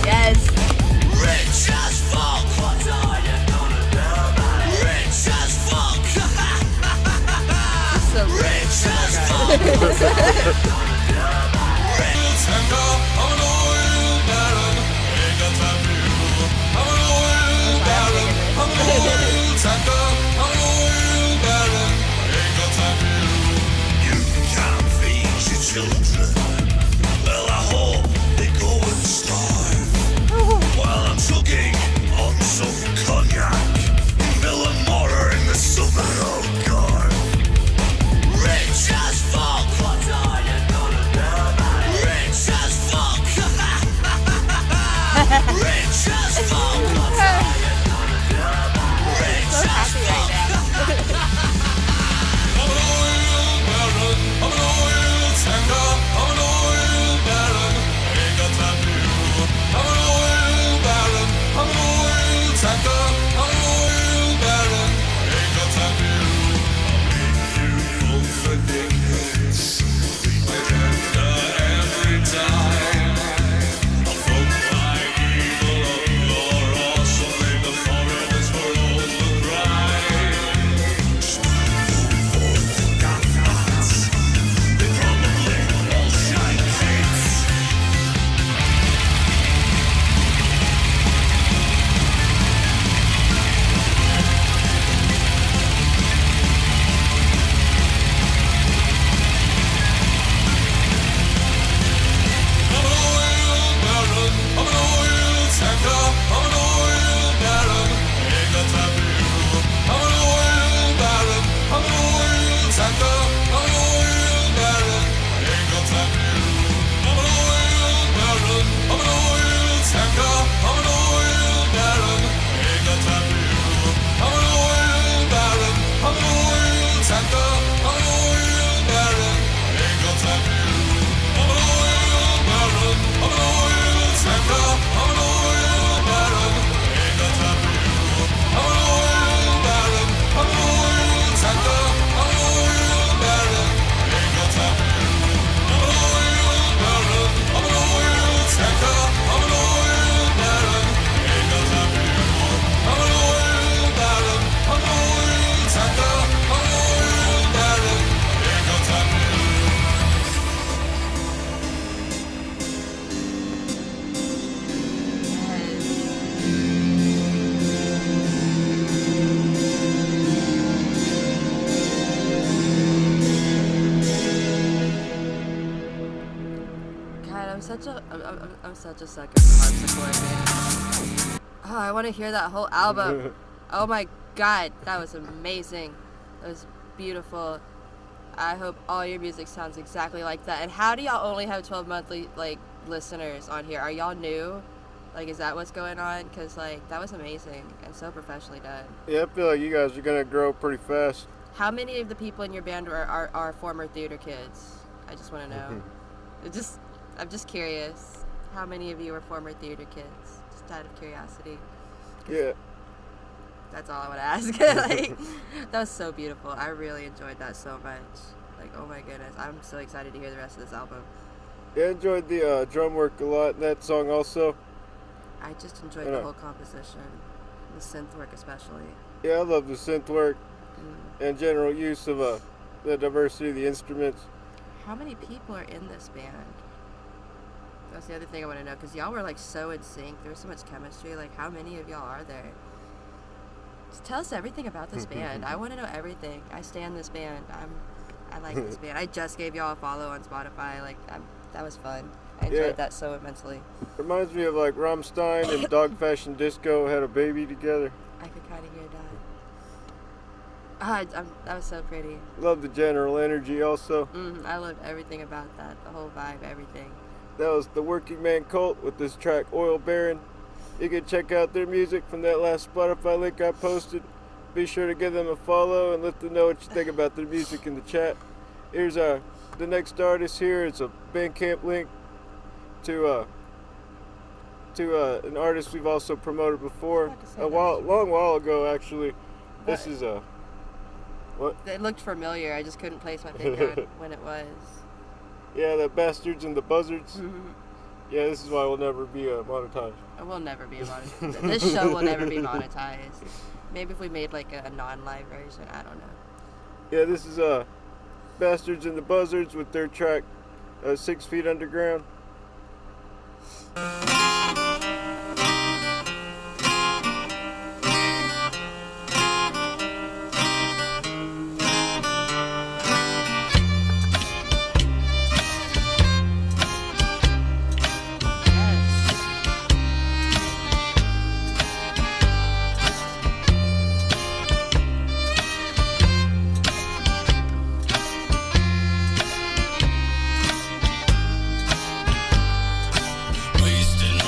Yes. Rich as fuck. What are you gonna do about it? Rich as fuck. So Rich as fuck. What are you gonna do about it? I'm an oil baron. Ain't got time for you. I'm an oil baron. I'm an oil tanker. I'm an oil baron. Ain't got time for you. You can't feed your children. Well, I hope they go and starve. While I'm chugging on some cognac, Villa Mortar in the summer, oh god. Rich as fuck. What are you gonna do about it? Rich as fuck. I'm such a sucker for harpsichord, man. Oh, I want to hear that whole album. Oh my god, that was amazing. That was beautiful. I hope all your music sounds exactly like that. And how do y'all only have 12 monthly listeners on here? Are y'all new? Is that what's going on? Because that was amazing and so professionally done. Yeah, I feel like you guys are gonna grow pretty fast. How many of the people in your band are former theater kids? I just want to know. I'm just curious. How many of you are former theater kids? Just out of curiosity. Yeah. That's all I want to ask. That was so beautiful. I really enjoyed that so much. Oh my goodness. I'm so excited to hear the rest of this album. Yeah, I enjoyed the drum work a lot in that song also. I just enjoyed the whole composition. The synth work especially. Yeah, I love the synth work and general use of the diversity of the instruments. How many people are in this band? That's the other thing I want to know, because y'all were so in sync. There was so much chemistry. How many of y'all are there? Just tell us everything about this band. I want to know everything. I stand this band. I like this band. I just gave y'all a follow on Spotify. That was fun. I enjoyed that so immensely. Reminds me of Rammstein and Dog Fashion Disco had a baby together. I could kind of hear that. That was so pretty. Love the general energy also. I loved everything about that. The whole vibe, everything. That was the Working Man Cult with this track Oil Baron. You can check out their music from that last Spotify link I posted. Be sure to give them a follow and let them know what you think about their music in the chat. Here's the next artist here. It's a Bandcamp link to an artist we've also promoted before long while ago actually. This is what? It looked familiar. I just couldn't place my finger on when it was. Yeah, the Bastards and the Buzzards. Yeah, this is why we'll never be monetized. We'll never be monetized. This show will never be monetized. Maybe if we made a non-live version. I don't know. Yeah, this is Bastards and the Buzzards with their track 6 Feet Underground. Wasting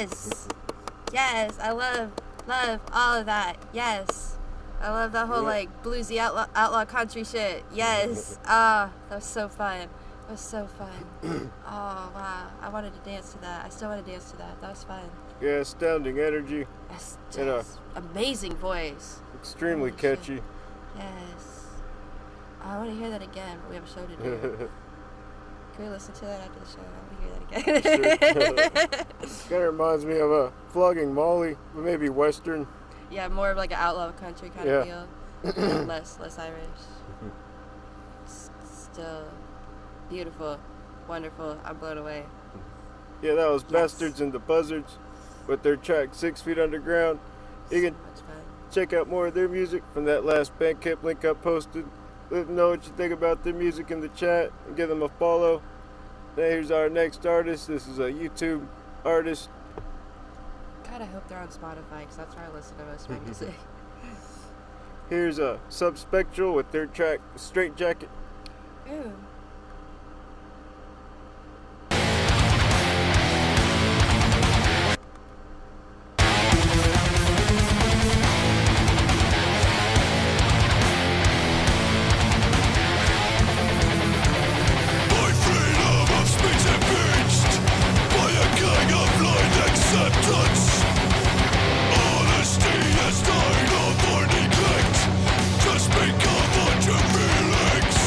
Yes. Yes. I love all of that. Yes. I love that whole like bluesy outlaw country shit. Yes. Ah, that was so fun. It was so fun. Oh wow. I wanted to dance to that. I still want to dance to that. That was fun. Yeah, astounding energy. Yes. And Amazing voice. extremely catchy. Shit. Yes. I want to hear that again, but we have a show to do. Can we listen to that after the show? I want to hear that again. Kind of reminds me of Flogging Molly, but maybe Western. Yeah, more of like an outlaw country kind of feel. less Irish. Still beautiful, wonderful. I'm blown away. Yeah, that was Bastards and the Buzzards with their track 6 Feet Underground. You can Much fun. check out more of their music from that last Bandcamp link I posted. Let them know what you think about their music in the chat and give them a follow. Now here's our next artist. This is a YouTube artist. God, I hope they're on Spotify because that's where I listen to most of my music. Here's a Subspectral with their track Straight Jacket. Ooh. My freedom of speech impeached by a gang of blind acceptance. Honesty has died of our neglect. Just speak of what your feelings.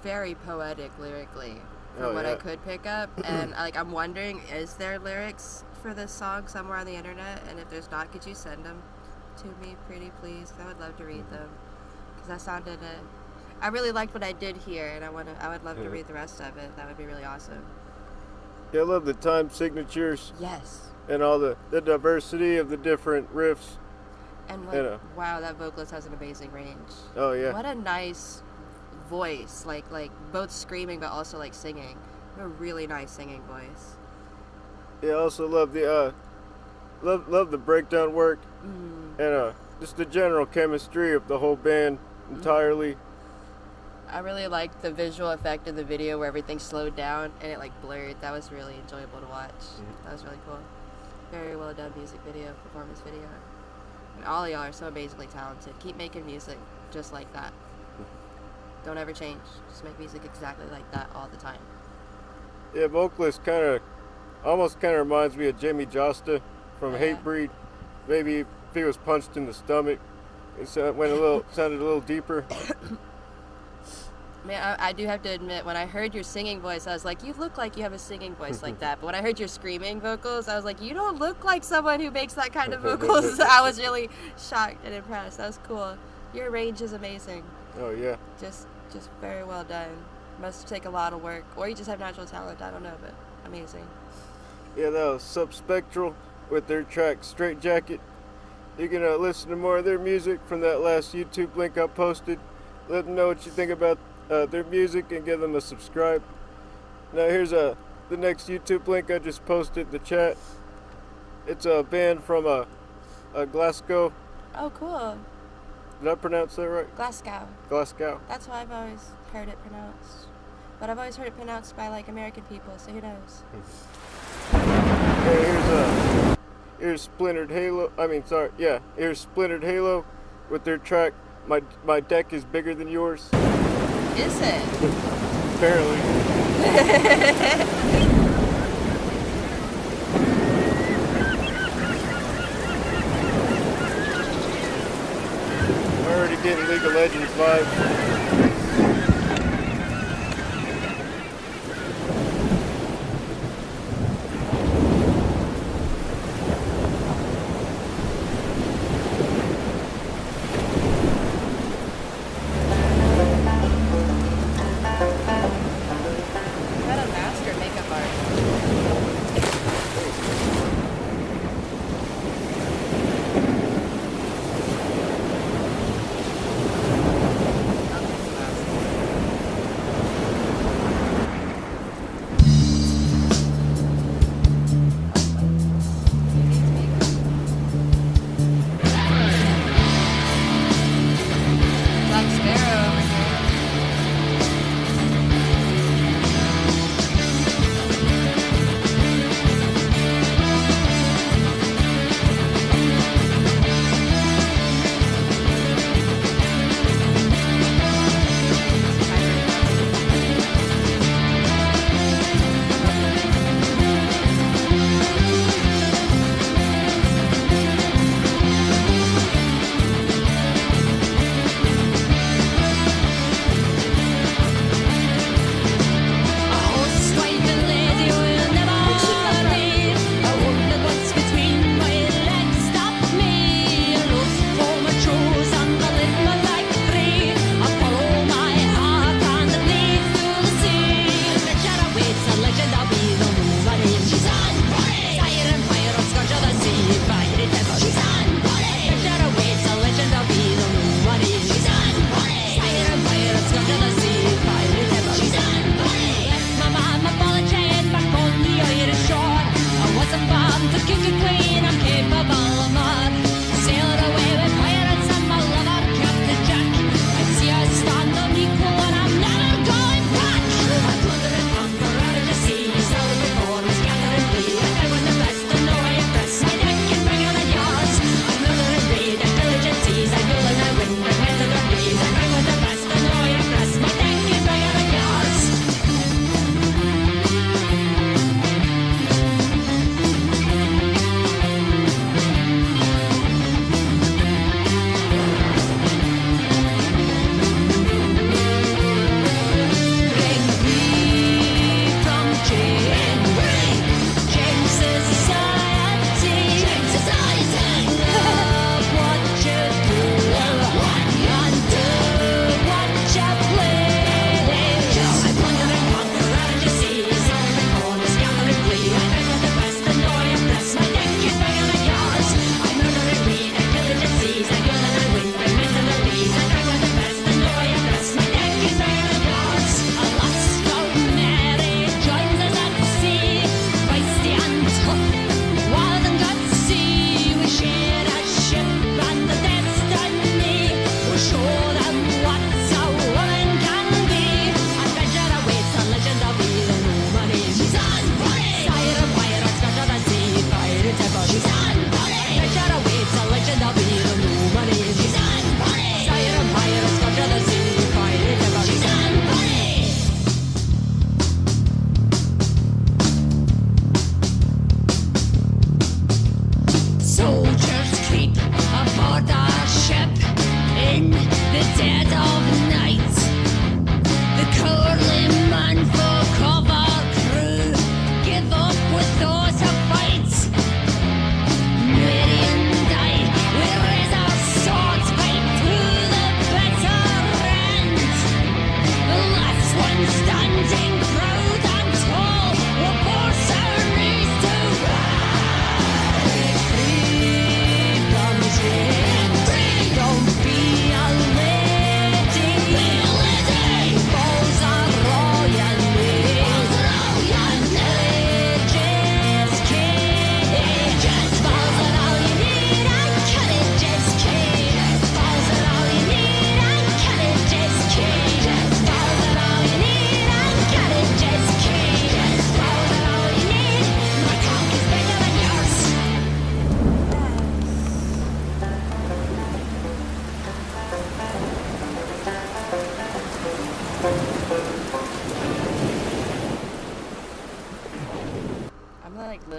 very poetic lyrically from Oh, what yeah. I could pick up. And like, I'm wondering, is there lyrics for this song somewhere on the internet? And if there's not, could you send them to me, pretty please? I would love to read them, because that sounded I really liked what I did here, and I would love to read the rest of it. That would be really awesome. Yeah, I love the time signatures Yes. and all the diversity of the different riffs. And like, You know. wow, that vocalist has an amazing range. Oh yeah. What a nice voice, like both screaming but also like singing. A really nice singing voice. Yeah, I also love the love the breakdown work and just the general chemistry of the whole band entirely. I really liked the visual effect of the video where everything slowed down and it like blurred. That was really enjoyable to watch. That was really cool. Very well done music video, performance video. And all of y'all are so amazingly talented. Keep making music just like that. Don't ever change. Just make music exactly like that all the time. Yeah, vocalist almost kind of reminds me of Jamie Josta from Oh, yeah? Hatebreed. Maybe if he was punched in the stomach, it sounded a little deeper. Man, I do have to admit, when I heard your singing voice, I was like, you look like you have a singing voice like that. But when I heard your screaming vocals, I was like, you don't look like someone who makes that kind of vocals. I was really shocked and impressed. That was cool. Your range is amazing. Oh yeah. Just very well done. Must take a lot of work. Or you just have natural talent. I don't know, but amazing. Yeah, that was Subspectral with their track Straight Jacket. You can listen to more of their music from that last YouTube link I posted. Let them know what you think about their music and give them a subscribe. Now here's the next YouTube link I just posted in the chat. It's a band from Glasgow. Oh, cool. Did I pronounce that right? Glasgow. Glasgow. That's how I've always heard it pronounced. But I've always heard it pronounced by like American people, so who knows? Yeah, here's Splintered Halo. Here's Splintered Halo with their track My Deck is Bigger Than Yours. Is it? Apparently. I'm already getting League of Legends vibes. What a master makeup artist.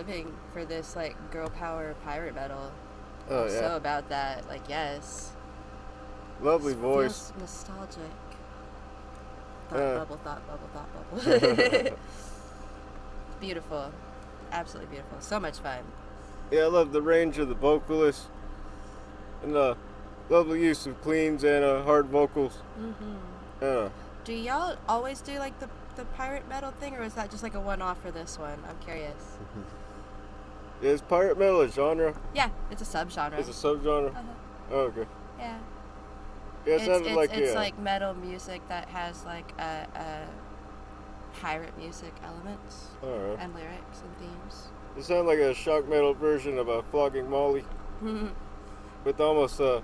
living for this like girl power pirate metal. Oh I'm yeah. so about that. Like yes. Lovely This voice. feels nostalgic. Yeah. Thought bubble. Beautiful. Absolutely beautiful. So much fun. Yeah, I love the range of the vocalist and the lovely use of cleans and hard vocals. Yeah. Do y'all always do like the pirate metal thing, or is that just like a one-off for this one? I'm curious. Is pirate metal a genre? Yeah, it's a subgenre. It's a subgenre? Uh-huh. Oh, okay. Yeah. Yeah, it sounded like it's like metal music that has like a pirate music elements Alright. and lyrics and themes. It sounded like a shock metal version of Flogging Molly with almost a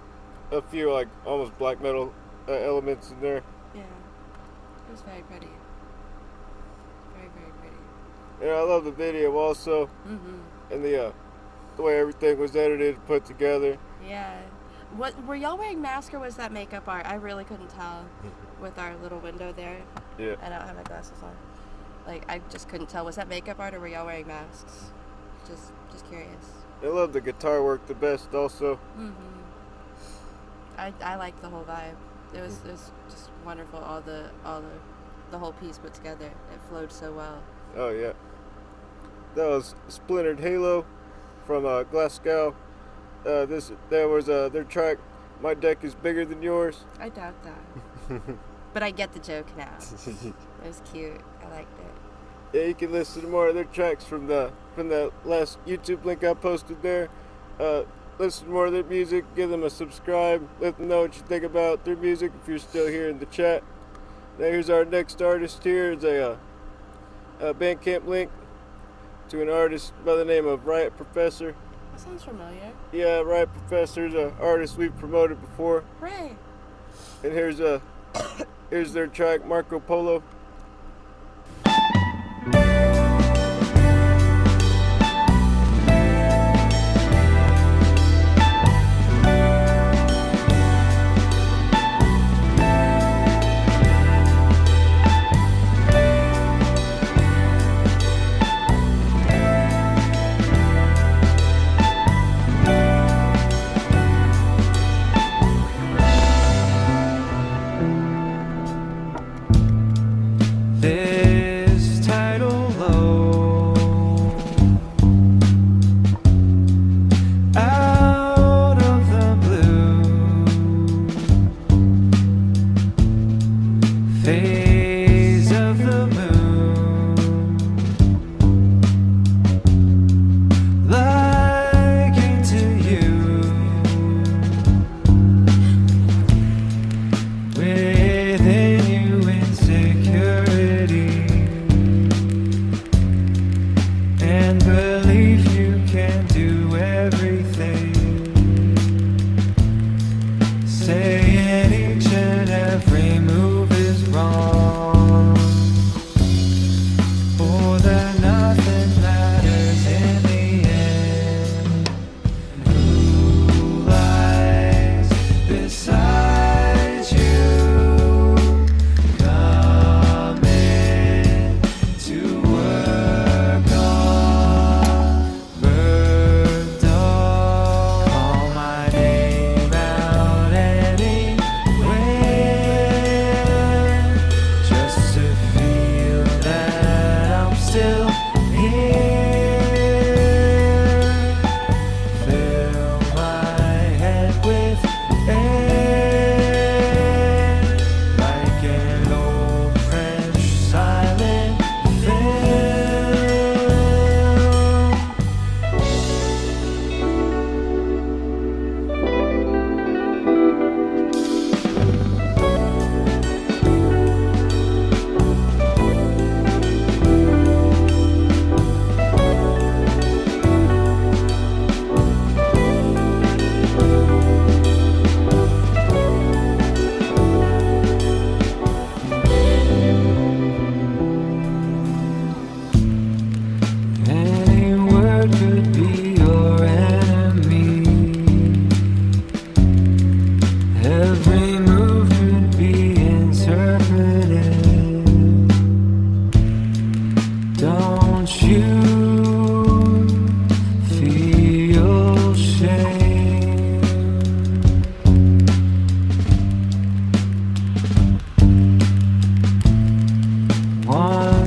few like almost black metal elements in there. Yeah. It was very pretty. Very, very pretty. Yeah, I love the video also, and the way everything was edited, put together. Yeah. What were y'all wearing masks or was that makeup art? I really couldn't tell with our little window there. Yeah. I don't have my glasses on. Like I just couldn't tell. Was that makeup art or were y'all wearing masks? Just curious. I love the guitar work the best also. I liked the whole vibe. It was just wonderful. The whole piece put together. It flowed so well. Oh yeah. That was Splintered Halo from Glasgow. There was their track "My Deck Is Bigger Than Yours." I doubt that. But I get the joke now. It was cute. I liked it. Yeah, you can listen to more of their tracks from the last YouTube link I posted there. Listen to more of their music, give them a subscribe, let them know what you think about their music if you're still here in the chat. Now here's our next artist here. It's a Bandcamp link to an artist by the name of Riot Professor. That sounds familiar. Yeah, Riot Professor's an artist we've promoted before. Hooray! And here's their track Marco Polo. This tidal low out of the blue phase of the moon, liking to you within you insecurity.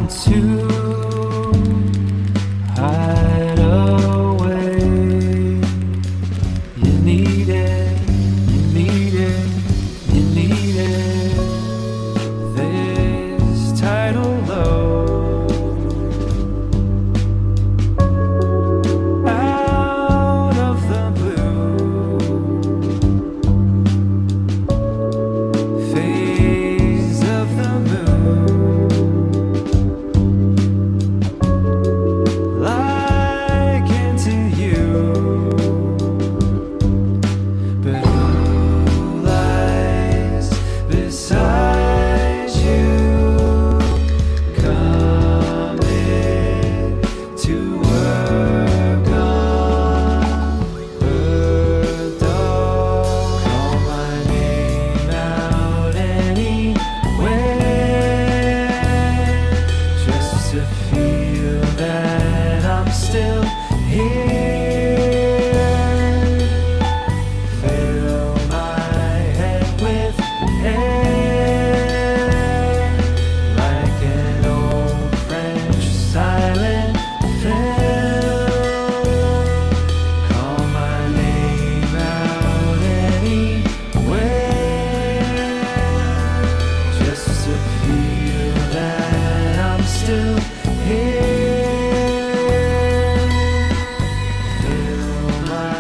to hide away. You need it, you need it, you need it. This tidal low out of the blue, phase of the moon, like into you. But who lies beside you, coming to work on her dog? Call my name out anywhere, just to feel that I'm still here. Fill my head with air, like an old French silent film. Call my name out anywhere, just to feel that I'm still here. Fill my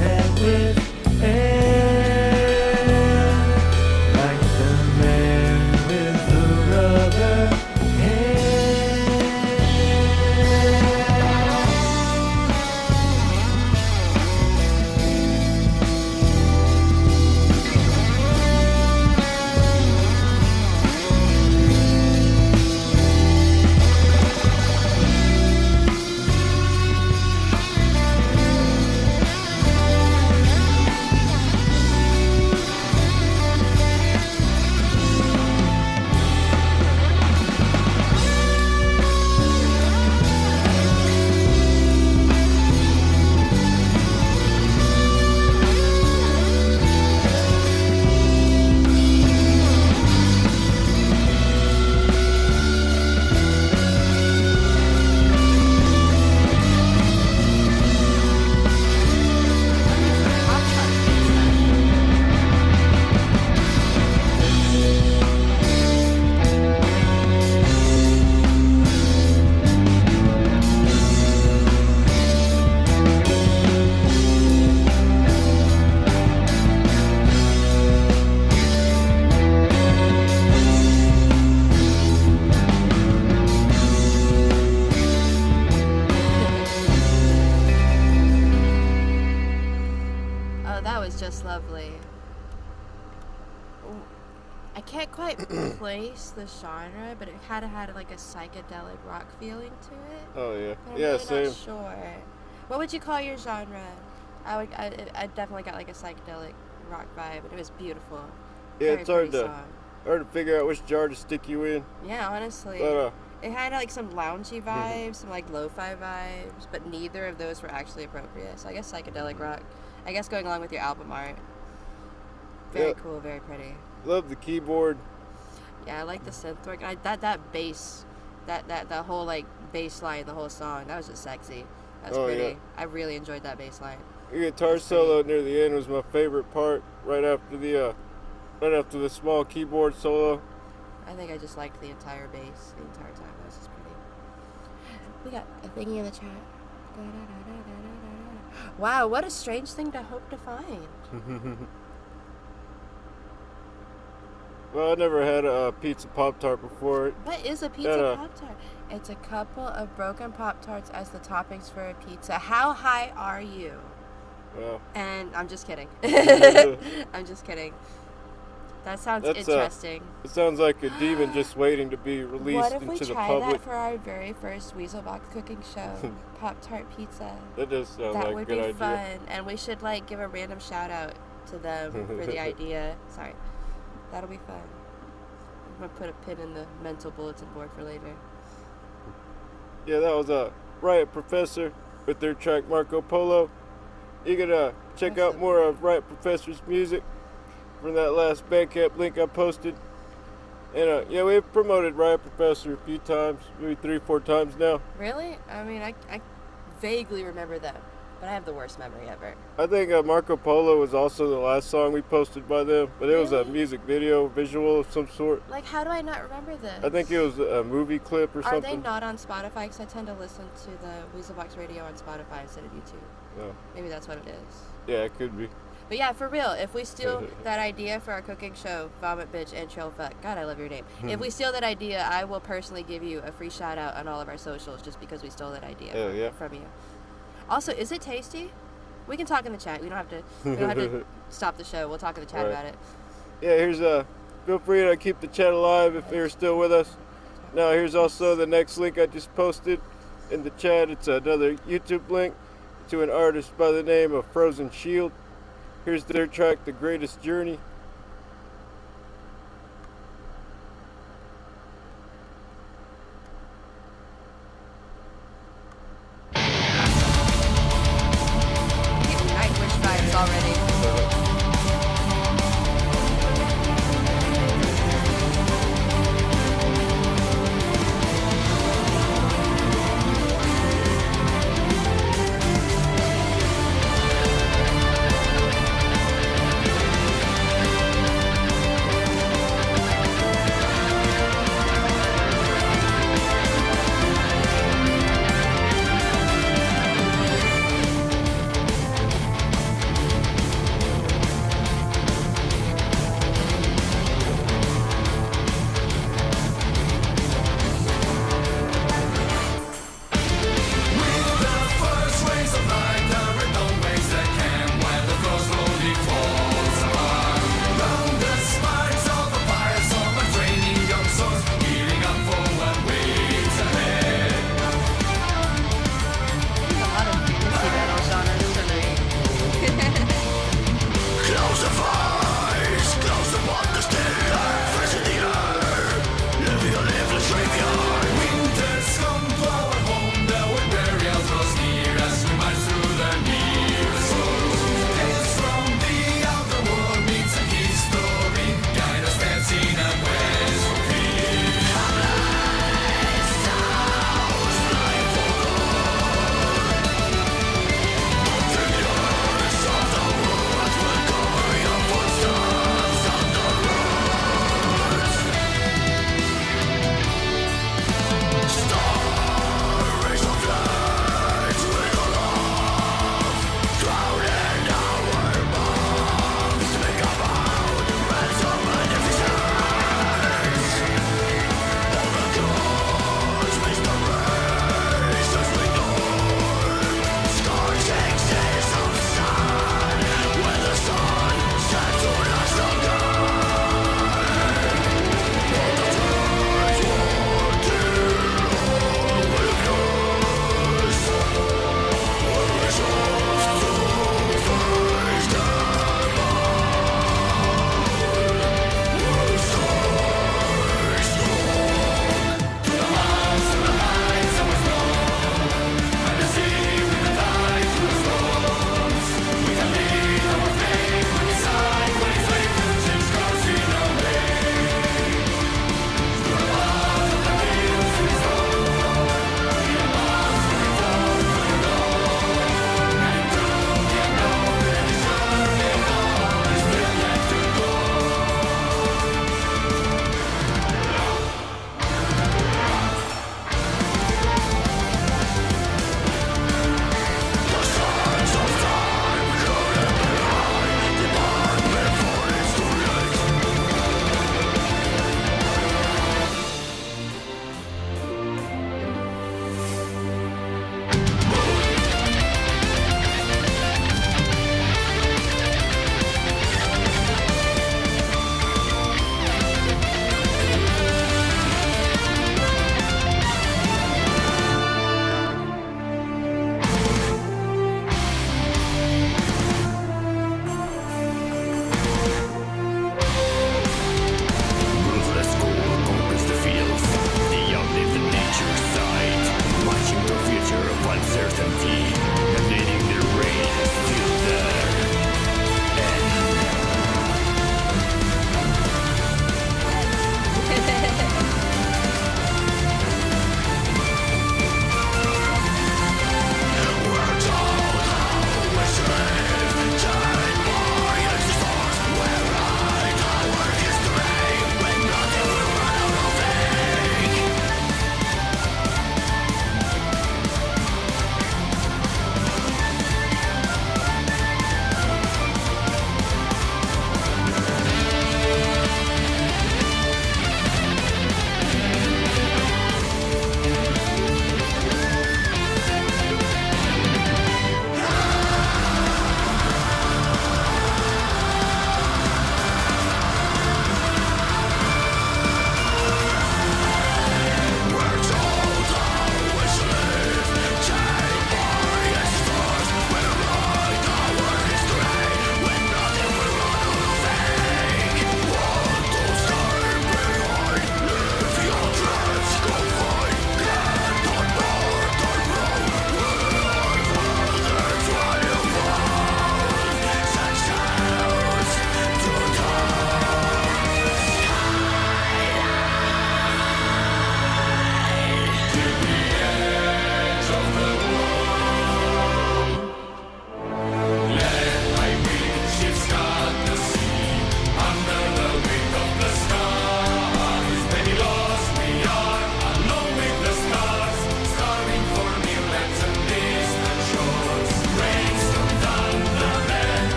head with air, like the man with the rubber hair. Oh, that was just lovely. I can't quite place the genre, but it had like a psychedelic rock feeling to it. Oh yeah, But I'm yeah, really same. not sure. What would you call your genre? I definitely got like a psychedelic rock vibe, but it was beautiful. Yeah, Very it's hard pretty to song. figure out which jar to stick you in. Yeah, honestly. But It had like some loungy vibes, some like lo-fi vibes, but neither of those were actually appropriate. So I guess psychedelic rock. I guess going along with your album art. Very Yeah. cool, very pretty. love the keyboard. Yeah, I like the synth work. That bass, that whole like bass line, the whole song, that was just sexy. That's Oh, pretty. yeah. I really enjoyed that bass line. Your guitar That's pretty. solo near the end was my favorite part. Right after the small keyboard solo. I think I just liked the entire bass the entire time. That was just pretty. We got a thingy in the chat. Wow, what a strange thing to hope to find. Well, I never had a pizza Pop-Tart before. What is a pizza Pop-Tart? It's a couple of broken Pop-Tarts as the toppings for a pizza. How high are you? Well, And I'm just kidding. It I'm just kidding. That sounds That's, interesting. sounds like a demon just waiting to be released What if we into the try public. that for our very first Weasel Box cooking show? Pop-Tart pizza. That does sound That like a would good be idea. fun. And we should like give a random shout out to them for the idea. Sorry. That'll be fun. I'm gonna put a pin in the mental bulletin board for later. Yeah, that was Riot Professor with their track Marco Polo. You can check out more of Riot Professor's music from that last Bandcamp link I posted. And yeah, we've promoted Riot Professor a few times, maybe 3-4 times now. Really? I mean, I vaguely remember them, but I have the worst memory ever. I think Marco Polo was also the last song we posted by them, but it was a Really? music video, visual of some sort. Like, how do I not remember this? I think it was a movie clip or Are something. they not on Spotify? Because I tend to listen to the Weasel Box Radio on Spotify instead of YouTube. No. Maybe that's what it is. Yeah, it could be. But yeah, for real, if we steal that idea for our cooking show, Vomit Bitch and Chill Fuck, God, I love your name. If we steal that idea, I will personally give you a free shout out on all of our socials just because we stole that idea from you. Also, is it tasty? We can talk in the chat. We don't have to stop the show. We'll talk in the chat about it. Yeah, here's feel free to keep the chat alive if you're still with us. Now here's also the next link I just posted in the chat. It's another YouTube link to an artist by the name of Frozen Shield. Here's their track, The Greatest Journey. Nightwish vibes already.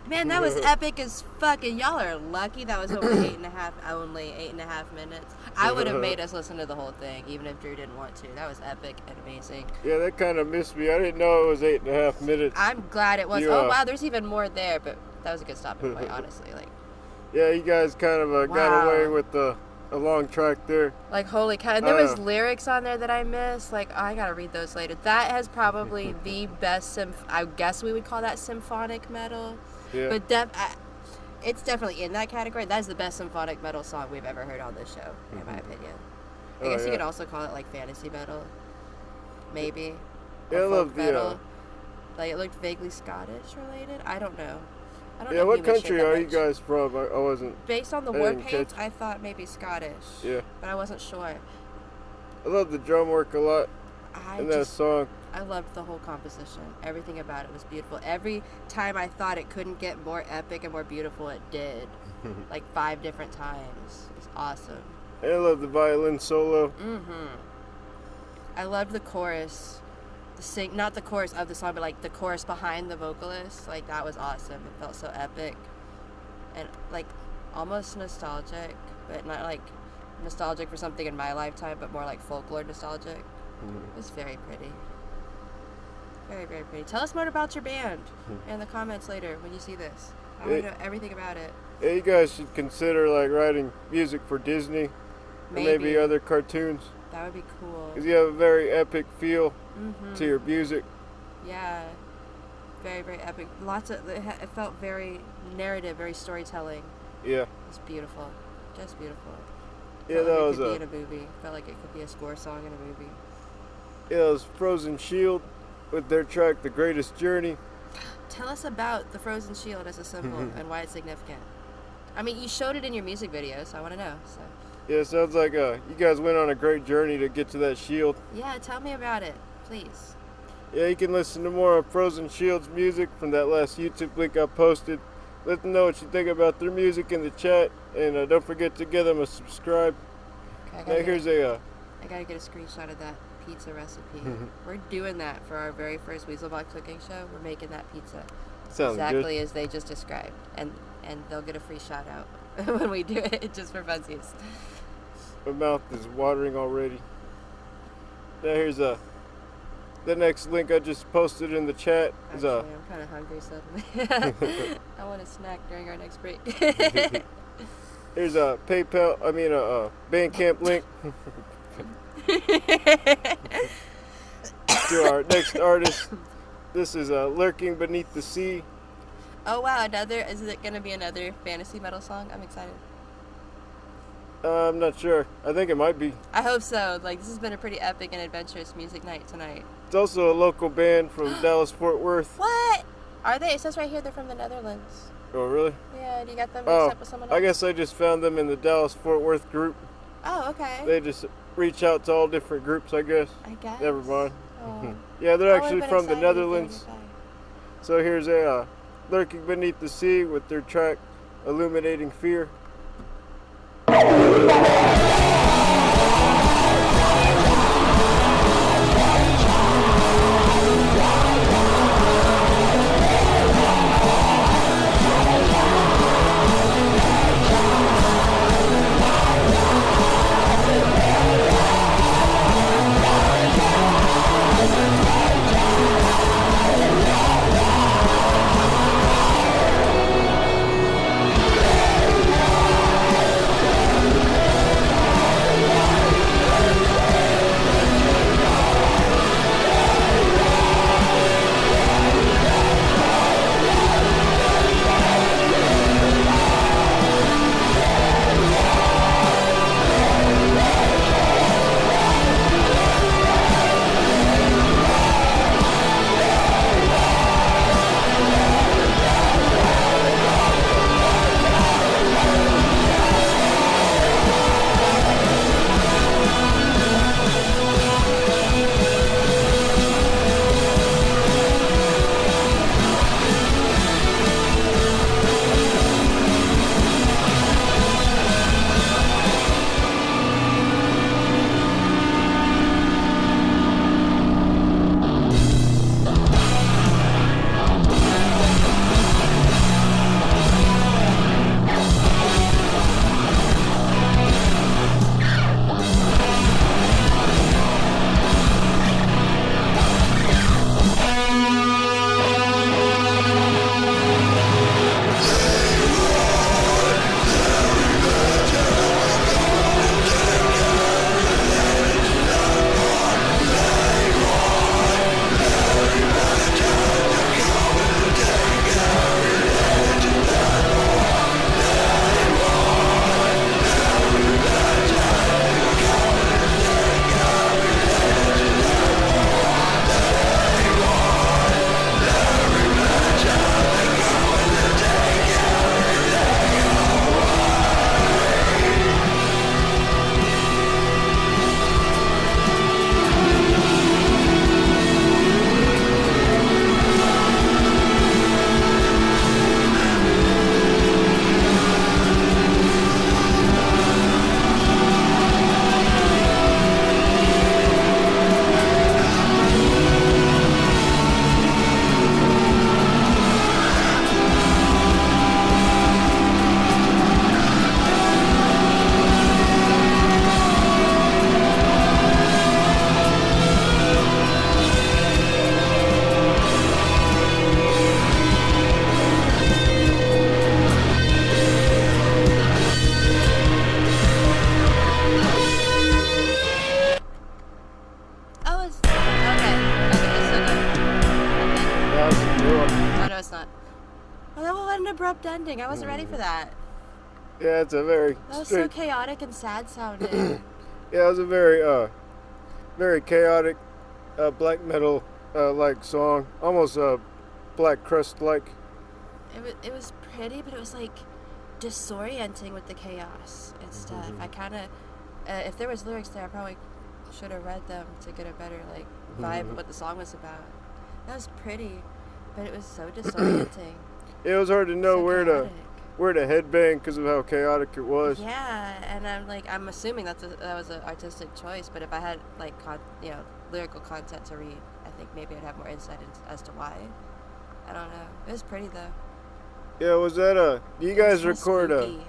Man, that was epic as fucking. Y'all are lucky that was over only 8.5 minutes. I would have made us listen to the whole thing, even if Drew didn't want to. That was epic and amazing. Yeah, that kind of missed me. I didn't know it was 8.5 minutes. I'm glad it was. You, oh wow, there's even more there, but that was a good stopping point, honestly. Like. Yeah, you guys kind of got away with a long track there. Like, holy cow. And there was lyrics on there that I missed. Like, I gotta read those later. That has probably the best, I guess we would call that symphonic metal. Yeah. But it's definitely in that category. That's the best symphonic metal song we've ever heard on this show, in my opinion. I guess you could also call it, like, fantasy metal. Maybe. Yeah, I love metal. Like, it looked vaguely Scottish related. I don't know. Yeah, what country are you guys from? I wasn't. Based on the war paint, I thought maybe Scottish. Yeah. But I wasn't sure. I love the drum work a lot in that song. I loved the whole composition. Everything about it was beautiful. Every time I thought it couldn't get more epic and more beautiful, it did. Like 5 different times. It was awesome. And I love the violin solo. I loved the chorus. Not the chorus of the song, but like the chorus behind the vocalist. Like, that was awesome. It felt so epic and like almost nostalgic, but not like nostalgic for something in my lifetime, but more like folklore nostalgic. It was very pretty. Very, very pretty. Tell us more about your band in the comments later when you see this. I want to know everything about it. Yeah, you guys should consider like writing music for Disney or maybe other cartoons. That would be cool. Because you have a very epic feel to your music. Yeah. Very, very epic. It felt very narrative, very storytelling. Yeah. It's beautiful. Just beautiful. Yeah, that was it could be in a movie. Felt like it could be a score song in a movie. Yeah, it was Frozen Shield with their track "The Greatest Journey." Tell us about the Frozen Shield as a symbol and why it's significant. I mean, you showed it in your music video, so I want to know. So. Yeah, it sounds like you guys went on a great journey to get to that shield. Yeah, tell me about it, please. Yeah, you can listen to more of Frozen Shield's music from that last YouTube link I posted. Let them know what you think about their music in the chat, and don't forget to give them a subscribe. Okay, I gotta get a screenshot of that pizza recipe. We're doing that for our very first Weasel Box cooking show. We're making that pizza Sounds exactly good. as they just described, and they'll get a free shout out when we do it, just for funsies. My mouth is watering already. Now here's the next link I just posted in the chat. Actually, I'm kind of hungry suddenly. I want a snack during our next break. Here's a Bandcamp link to our next artist. This is Lurking Beneath the Sea. Oh wow, is it going to be another fantasy metal song? I'm excited. I'm not sure. I think it might be. I hope so. Like, this has been a pretty epic and adventurous music night tonight. It's also a local band from Dallas, Fort Worth. What? Are they? It says right here they're from the Netherlands. Oh, really? Yeah, do you got them mixed up with someone else? I guess I just found them in the Dallas, Fort Worth group. Oh, okay. They just reach out to all different groups, I guess. I guess. Never mind. Oh. Yeah, they're actually from the Netherlands. So here's a Lurking Beneath the Sea with their track Illuminating Fear. Oh, no, it's not. Oh, that was an abrupt ending. I wasn't ready for that. Yeah, it's a very That was so chaotic and sad sounding. Yeah, it was a very chaotic black metal like song, almost Black Crust like. It was pretty, but it was like disorienting with the chaos and stuff. I kind of, if there was lyrics there, I probably should have read them to get a better like vibe of what the song was about. That was pretty, but it was so disorienting. It was hard to know So where chaotic. to headbang because of how chaotic it was. Yeah, and I'm assuming that was an artistic choice. But if I had like lyrical content to read, I think maybe I'd have more insight as to why. I don't know. It was pretty though. Yeah, was that do you guys It was so record spooky.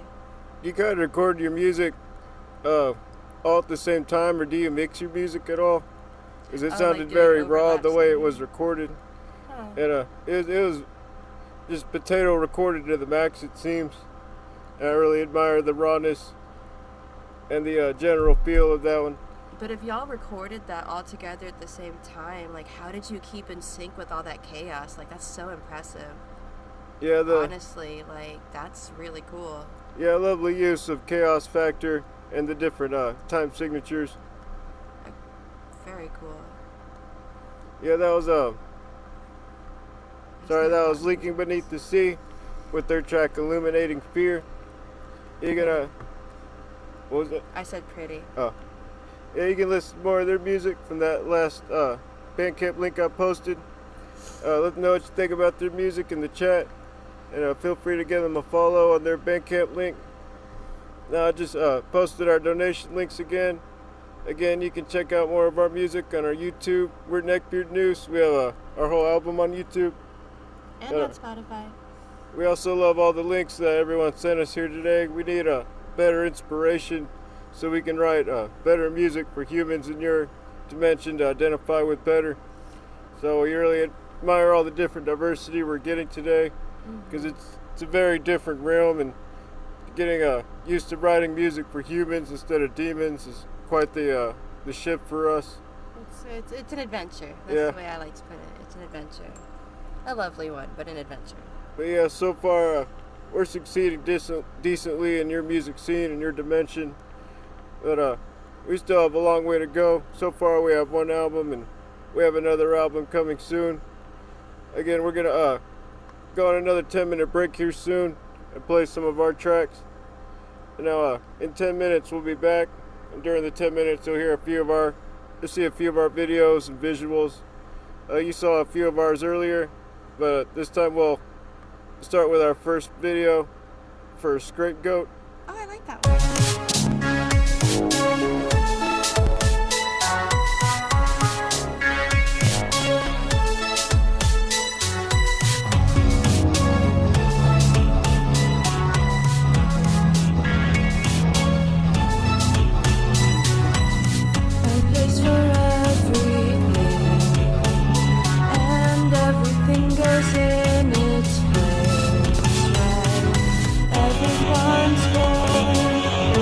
you guys record your music all at the same time, or do you mix your music at all? Because it Oh, sounded like do very it raw the overlaps way it and- was recorded, Huh. and it was just potato recorded to the max, it seems. And I really admire the rawness and the general feel of that one. But if y'all recorded that all together at the same time, like how did you keep in sync with all that chaos? Like that's so impressive. Yeah, Honestly, like that's really cool. yeah, lovely use of chaos factor and the different time signatures. Very cool. Yeah, that was sorry, that was Leaking Beneath the Sea with their track Illuminating Fear. You're gonna, what was it? I said pretty. Oh, yeah, you can listen to more of their music from that last Bandcamp link I posted. Let them know what you think about their music in the chat, and feel free to give them a follow on their Bandcamp link. Now I just posted our donation links again. Again, you can check out more of our music on our YouTube. We're Neckbeard Noose. We have our whole album on YouTube. And on Spotify. We also love all the links that everyone sent us here today. We need a better inspiration so we can write better music for humans in your dimension to identify with better. So we really admire all the different diversity we're getting today, because it's a very different realm, and getting used to writing music for humans instead of demons is quite the shift for us. It's an adventure. That's Yeah. the way I like to put it. It's an adventure. A lovely one, but an adventure. But yeah, so far we're succeeding decently in your music scene and your dimension. But we still have a long way to go. So far we have one album, and we have another album coming soon. Again, we're gonna go on another 10-minute break here soon and play some of our tracks. And now in 10 minutes we'll be back, and during the 10 minutes you'll see a few of our videos and visuals. You saw a few of ours earlier, but this time we'll start with our first video for Scrape Goat. Oh, I like that one. A place for everything, and everything goes in its place, right? Everyone's born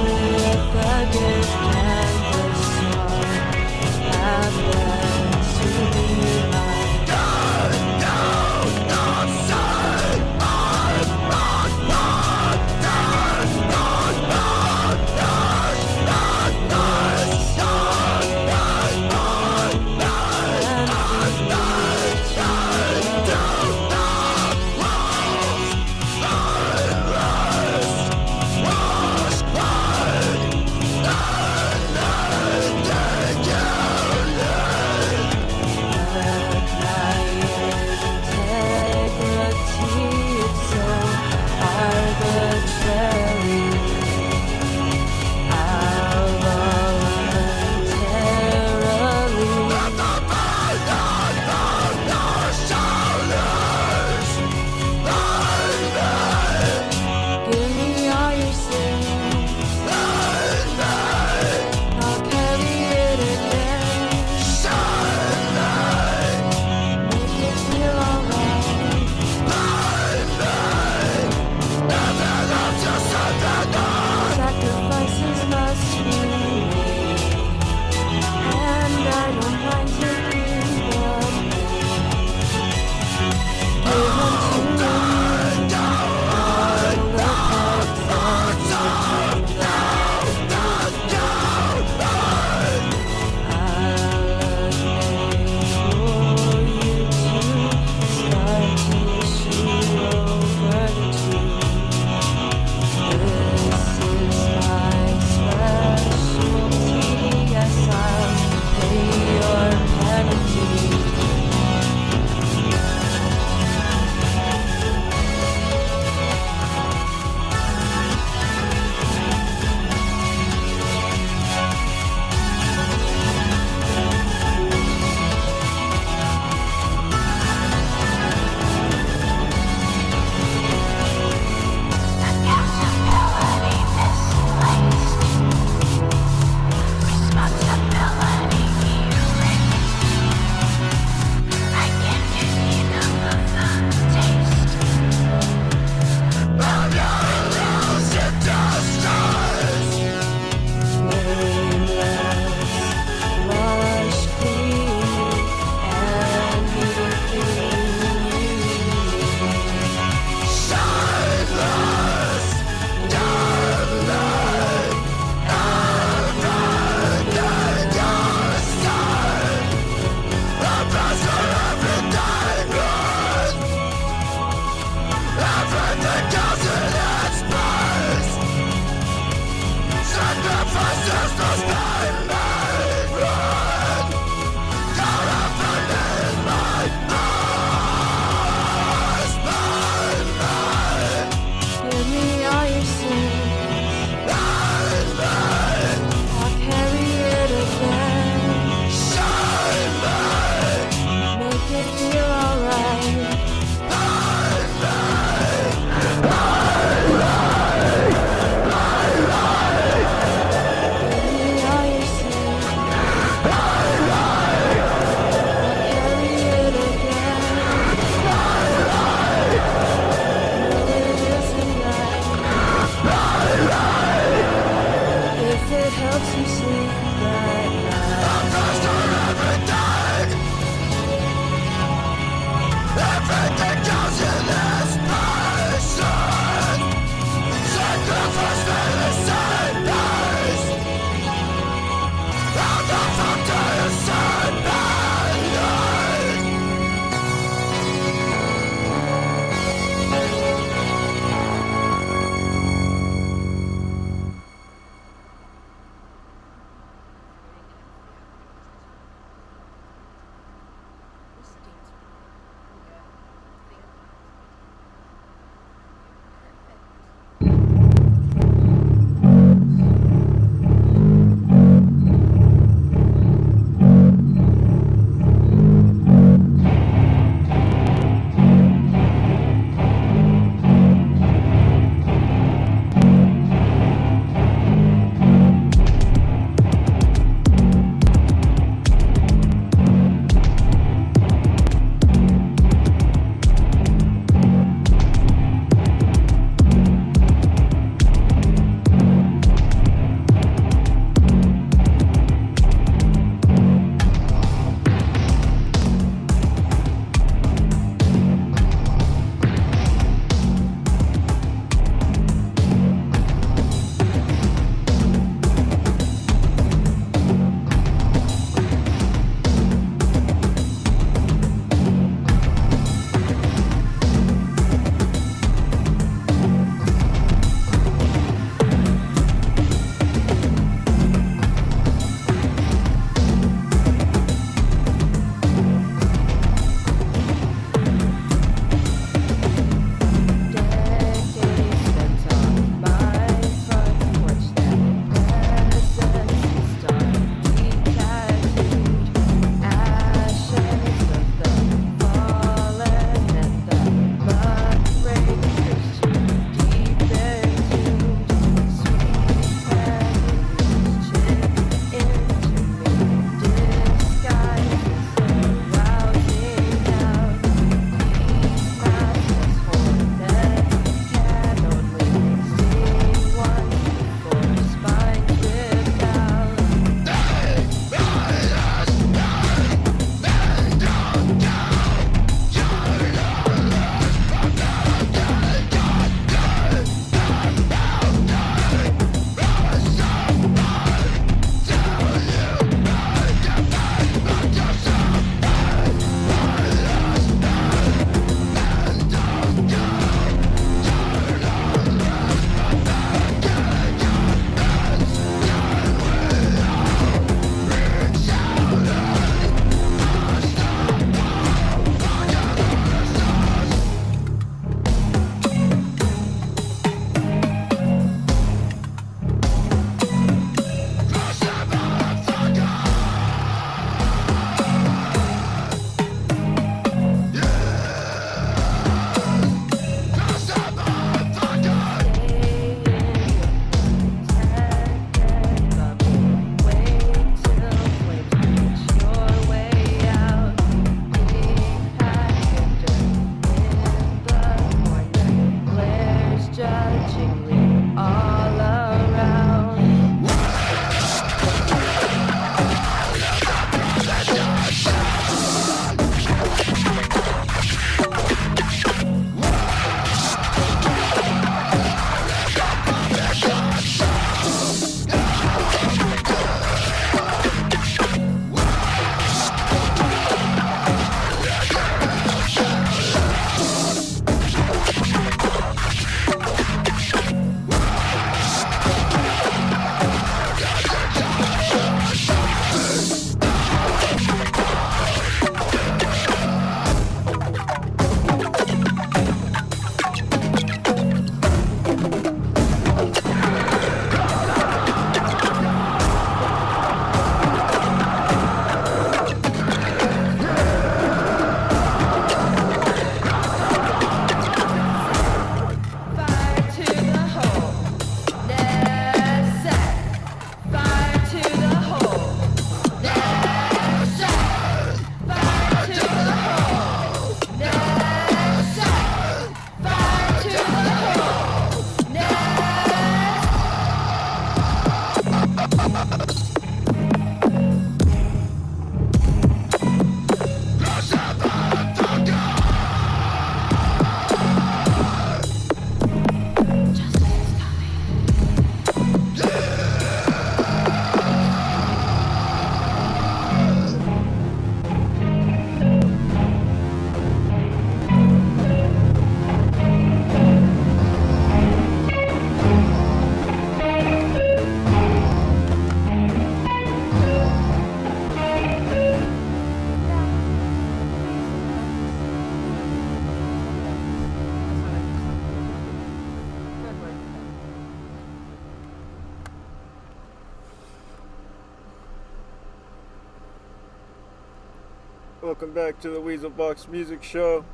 Welcome back to the Weasel Box Music Show.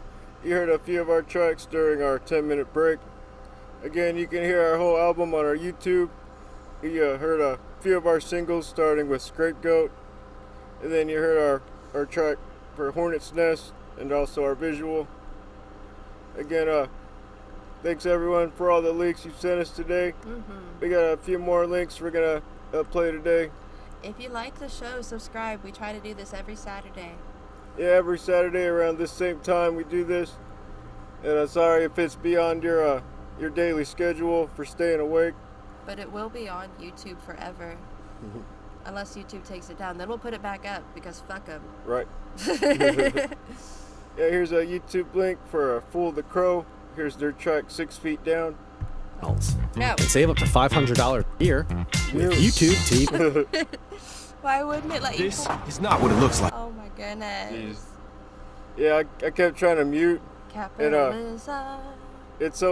You heard a few of our tracks during our 10-minute break. Again, you can hear our whole album on our YouTube. You heard a few of our singles starting with Scapegoat. And then you heard our track for Hornet's Nest and also our visual. Again, thanks everyone for all the links you sent us today. We got a few more links we're going to play today. If you like the show, subscribe. We try to do this every Saturday. Yeah, every Saturday around this same time we do this. And I'm sorry if it's beyond your daily schedule for staying awake. But it will be on YouTube forever. Unless YouTube takes it down. Then we'll put it back up because fuck them. Right. Yeah, here's a YouTube link for Fool the Crow. Here's their track 6 Feet Down. No. And save up to $500 a year with YouTube TV. Why wouldn't it let you? This is not what it looks like. Oh my goodness. Jeez. Yeah, I kept trying to mute. Capitalism. It's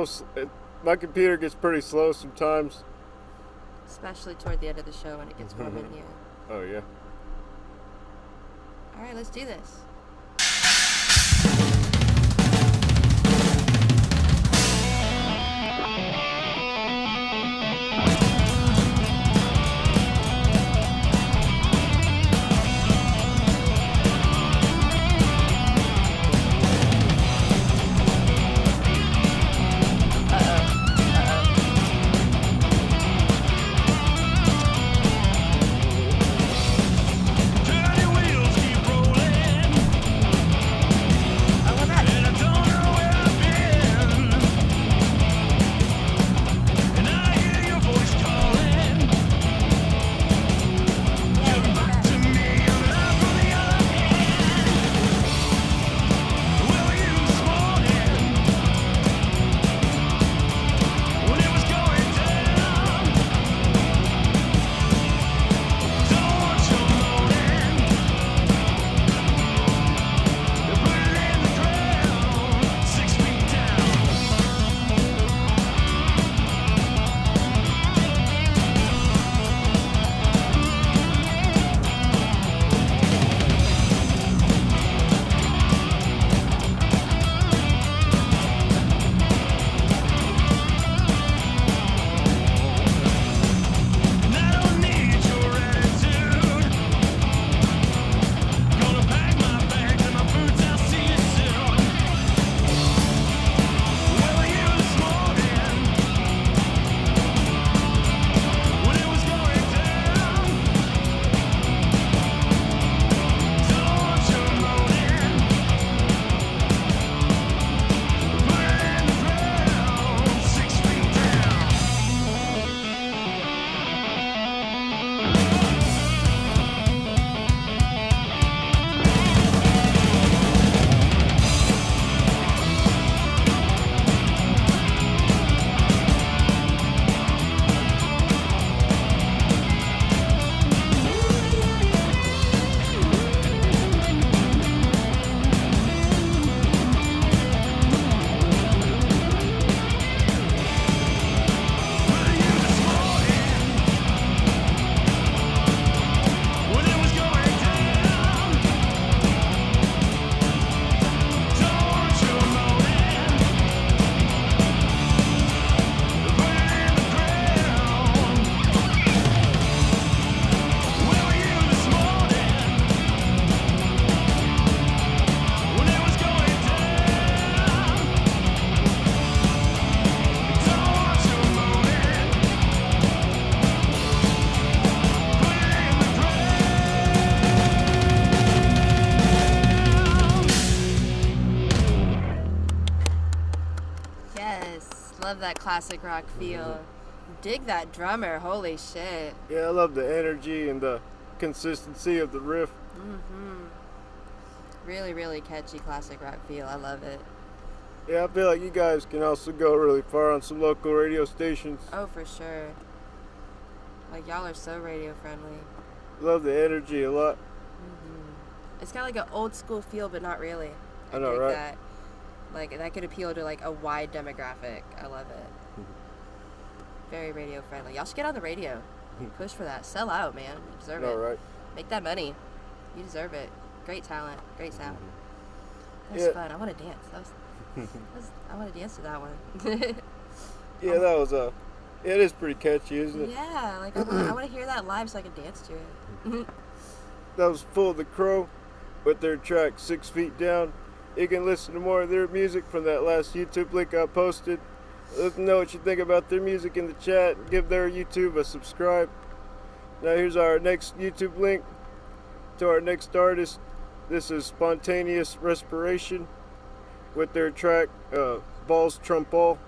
my computer gets pretty slow sometimes. Especially toward the end of the show when it gets warm in here. Oh yeah. All right, let's do this. Love that classic rock feel. Dig that drummer, holy shit. Yeah, I love the energy and the consistency of the riff. Really, really catchy classic rock feel. I love it. Yeah, I feel like you guys can also go really far on some local radio stations. Oh, for sure. Like, y'all are so radio friendly. Love the energy a lot. It's got like an old school feel, but not really. I know, dig right? that. Like, that could appeal to like a wide demographic. I love it. Very radio friendly. Y'all should get on the radio. Push for that. Sell out, man. You deserve it. Right. Make that money. You deserve it. Great talent. Great sound. That was fun. I want to dance. I want to dance to that one. Yeah, that was it is pretty catchy, isn't it? Yeah, like I want to hear that live so I can dance to it. That was Full of the Crow with their track 6 Feet Down. You can listen to more of their music from that last YouTube link I posted. Let them know what you think about their music in the chat. Give their YouTube a subscribe. Now here's our next YouTube link to our next artist. This is Spontaneous Respiration with their track Balls Trump All.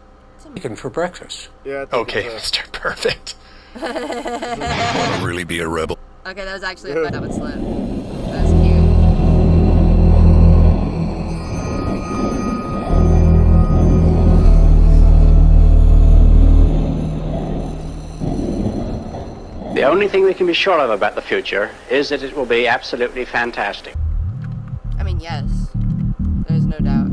Chicken for breakfast. Yeah, I think Okay, Mr. Perfect. Want to really be a rebel? Okay, that was actually a fun slip. That was cute. The only thing we can be sure of about the future is that it will be absolutely fantastic. I mean, yes. There's no doubt.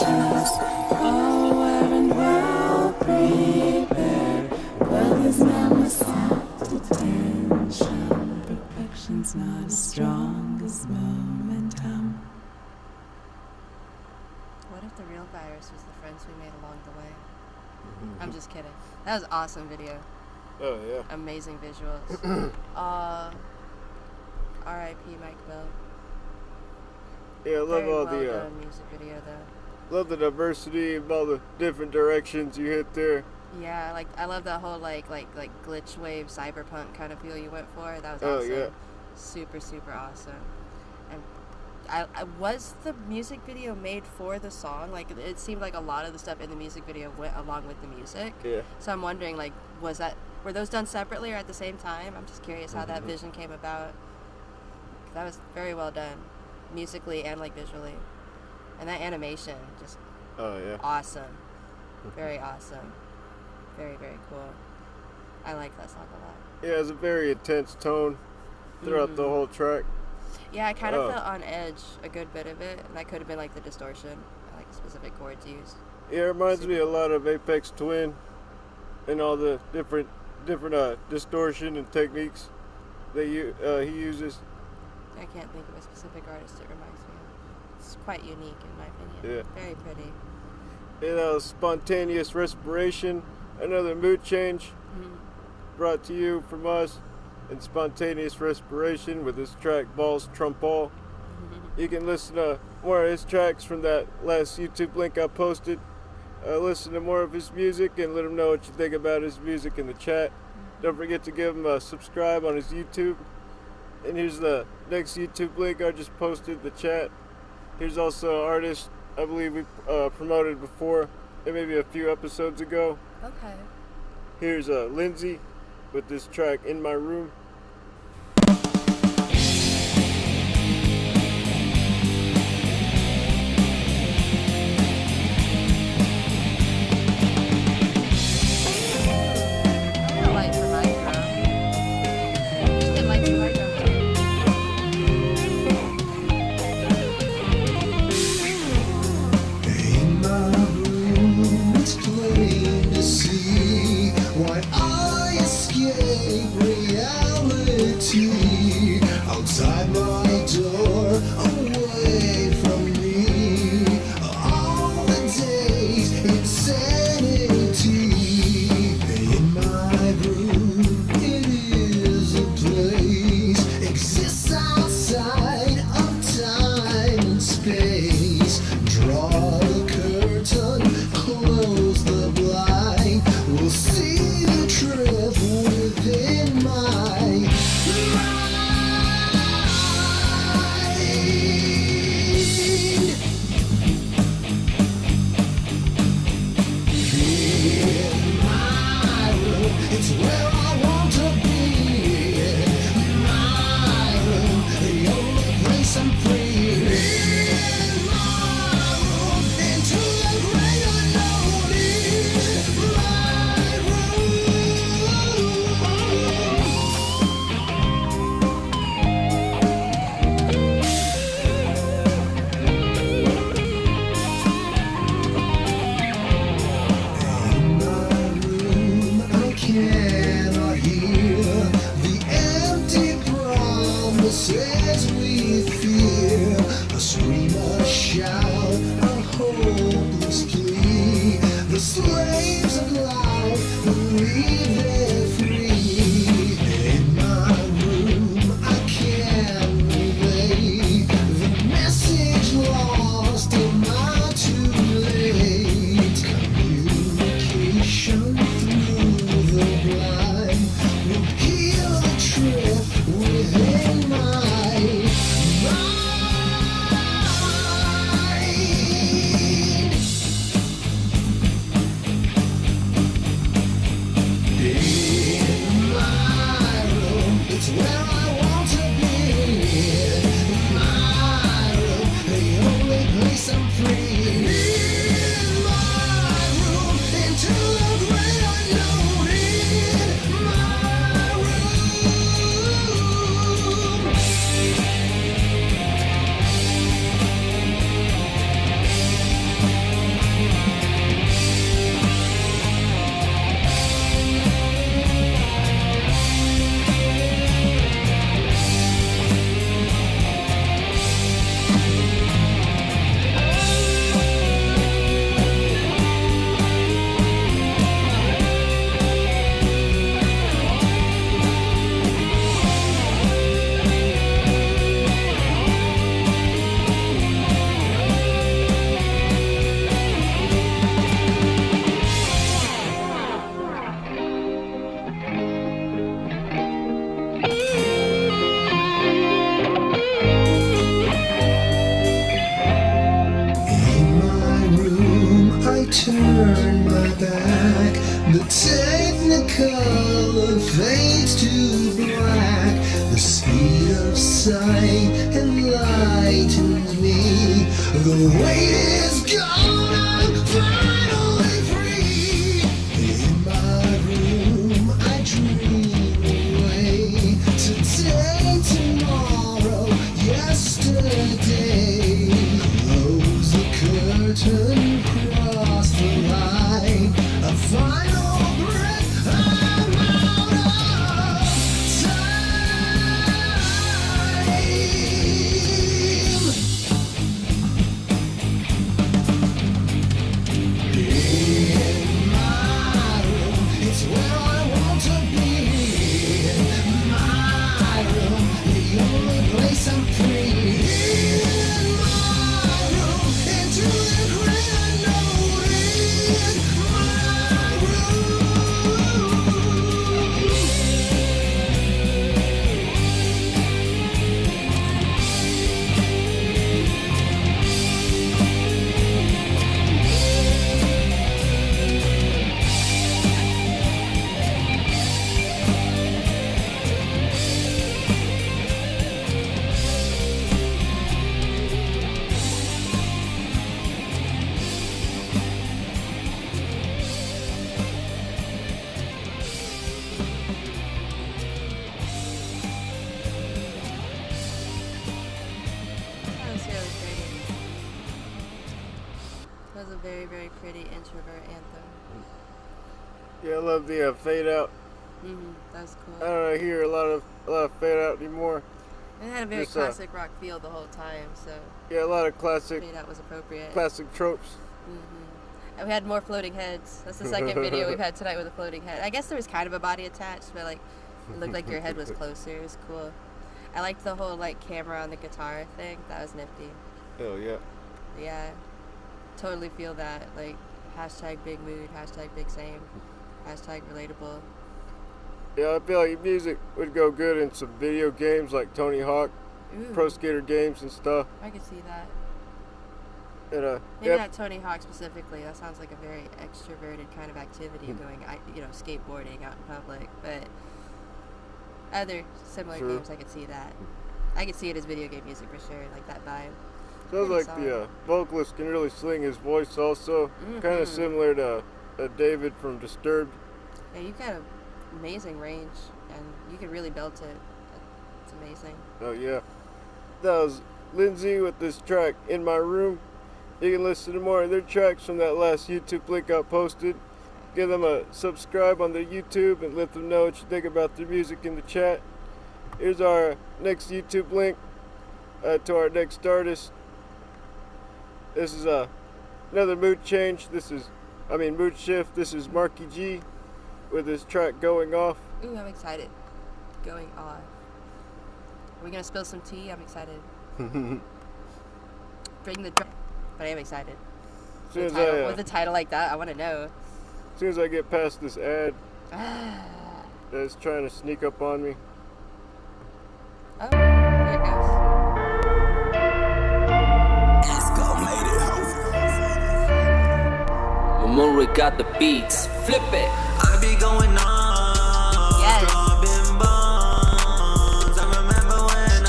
all wearing well prepared, but there's never self-detention. Perfection's not as strong as momentum. What if the real virus was the friends we made along the way? I'm just kidding. That was awesome video. Oh, yeah. Amazing visuals. R.I.P. Mike Bell. Yeah, I love Very all well the done music video though. love the diversity of all the different directions you hit there. Yeah, like I love that whole like glitch wave cyberpunk kind of feel you went for. That was Oh, awesome. yeah. Super awesome. And I was the music video made for the song? Like it seemed like a lot of the stuff in the music video went along with the music. Yeah. So I'm wondering, like, were those done separately or at the same time? I'm just curious how that vision came about. That was very well done, musically and like visually, and that animation just awesome, very awesome, very cool. I like that song a lot. Yeah, it's a very intense tone throughout the whole track. Yeah, I kind of felt on edge a good bit of it, and that could have been like the distortion, like specific chords used. Yeah, it reminds me a lot of Apex Twin and all the different distortion and techniques that he uses. I can't think of a specific artist it reminds me of. It's quite unique in my opinion. Yeah. Very pretty. Spontaneous Respiration, another mood change brought to you from us, and Spontaneous Respiration with his track Balls Trump All. You can listen to more of his tracks from that last YouTube link I posted. Listen to more of his music and let him know what you think about his music in the chat. Don't forget to give him a subscribe on his YouTube. And here's the next YouTube link I just posted, the chat. Here's also an artist I believe we promoted before, and maybe a few episodes ago. Okay. Here's Lindsay with this track In My Room. Light for my drum. Just get light for my drum. In my room, it's plain to see why I escape reality. Outside my door, away from me, all the days insanity. In my room, it is a place exists outside of time and space. Draw the curtain, close the blind. We'll see the trip within my mind. turn my back. The technicolor fades to black. The speed of sight enlightens me. The weight is gone, I'm finally free. In my room I dream away. Today, tomorrow, yesterday. Close the curtain, cross the line. A final breath, I'm out of time. In my room, it's where I want to be. In my room, the only place I'm free. In my room, into the great unknown. In my room. That was really pretty. That was a very, very pretty introvert anthem. Yeah, I love the fade out. That was I cool. don't hear a lot of fade out anymore. It had a very Just, classic rock feel the whole time, so Yeah, a lot of classic fade out was appropriate. tropes. And we had more floating heads. That's the second video we've had tonight with a floating head. I guess there was kind of a body attached, but like it looked like your head was closer. It was cool. I liked the whole like camera on the guitar thing. That was nifty. Oh yeah. Yeah, totally feel that. Like hashtag big mood, hashtag big same, hashtag relatable. Yeah, I feel like music would go good in some video games like Tony Hawk, Ooh, Pro Skater games and stuff. I could see that. And Maybe yeah, not Tony Hawk specifically. That sounds like a very extroverted kind of activity, going, skateboarding out in public. But other similar Sure. games, I could see that. I could see it as video game music for sure, like that vibe. sounds Pretty like solid. the vocalist can really sling his voice also. Kind of similar to David from Disturbed. Yeah, you've got an amazing range, and you can really belt it. It's amazing. Oh yeah. That was Lindsay with this track, In My Room. You can listen to more of their tracks from that last YouTube link I posted. Give them a subscribe on their YouTube and let them know what you think about their music in the chat. Here's our next YouTube link to our next artist. This is another mood change. Mood shift. This is Marky G with his track Going Off. Ooh, I'm excited. Going off. Are we gonna spill some tea? I'm excited. Bring the drum. But I am excited. Soon as I, With a title like that, I want to know. as soon as I get past this ad that's trying to sneak up on me. Oh, there it goes. Mamuri got the beats, flip it. I be going on, Yes. dropping bombs. I remember when I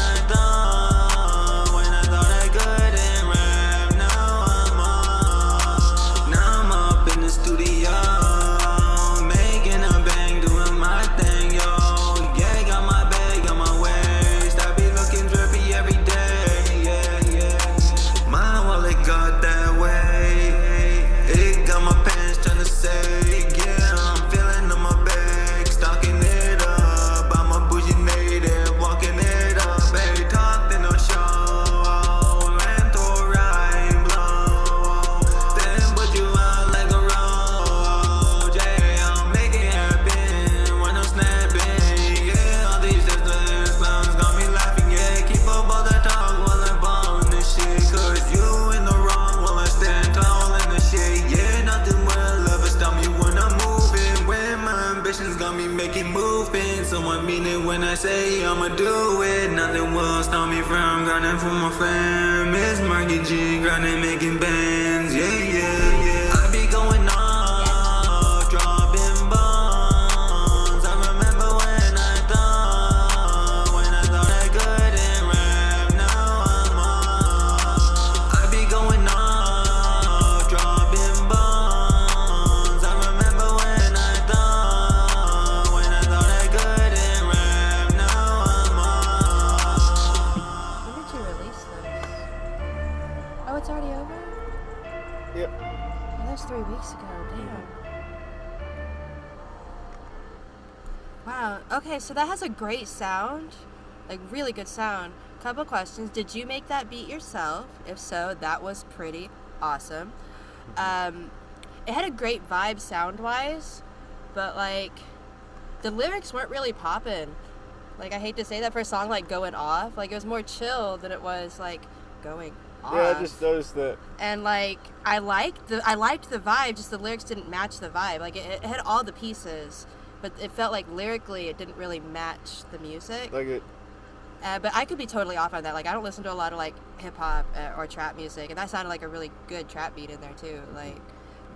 thought I couldn't rap. Now I'm up in the studio, making a bang, doing my thing, yo. Yeah, got my bag, got my waist. I be looking drippy every day, yeah. My wallet got that way. It got my pants trying to say, yeah, I'm feeling on my bag, stocking it up. I'm a bougie native, walking it up. Hey, talking no show, rent or ride, blow. Then put you out like a roach. Yeah, I'm making it happen when I'm snapping. Yeah, all these different clowns got me laughing. Yeah, keep up all the talk while I'm balling this shit. Cause you in the wrong while I stand tall in the shit. Yeah, nothing will ever stop me when I'm moving. When my ambitions got me making movements. So I mean it when I say I'ma do it. Nothing will stop me from grinding for my fam. It's Marky G, grinding, making bands. Yeah. I be going was 3 weeks ago. Damn. Wow. Okay, so that has a great sound, like really good sound. Couple questions. Did you make that beat yourself? If so, that was pretty awesome. It had a great vibe sound-wise, but like the lyrics weren't really popping. Like, I hate to say that for a song like Going Off. Like, it was more chill than it was like going off. Yeah, I just noticed that. And like I liked the vibe, just the lyrics didn't match the vibe. Like it had all the pieces, but it felt like lyrically it didn't really match the music. Like it. But I could be totally off on that. Like, I don't listen to a lot of like hip hop or trap music, and that sounded like a really good trap beat in there too. Like,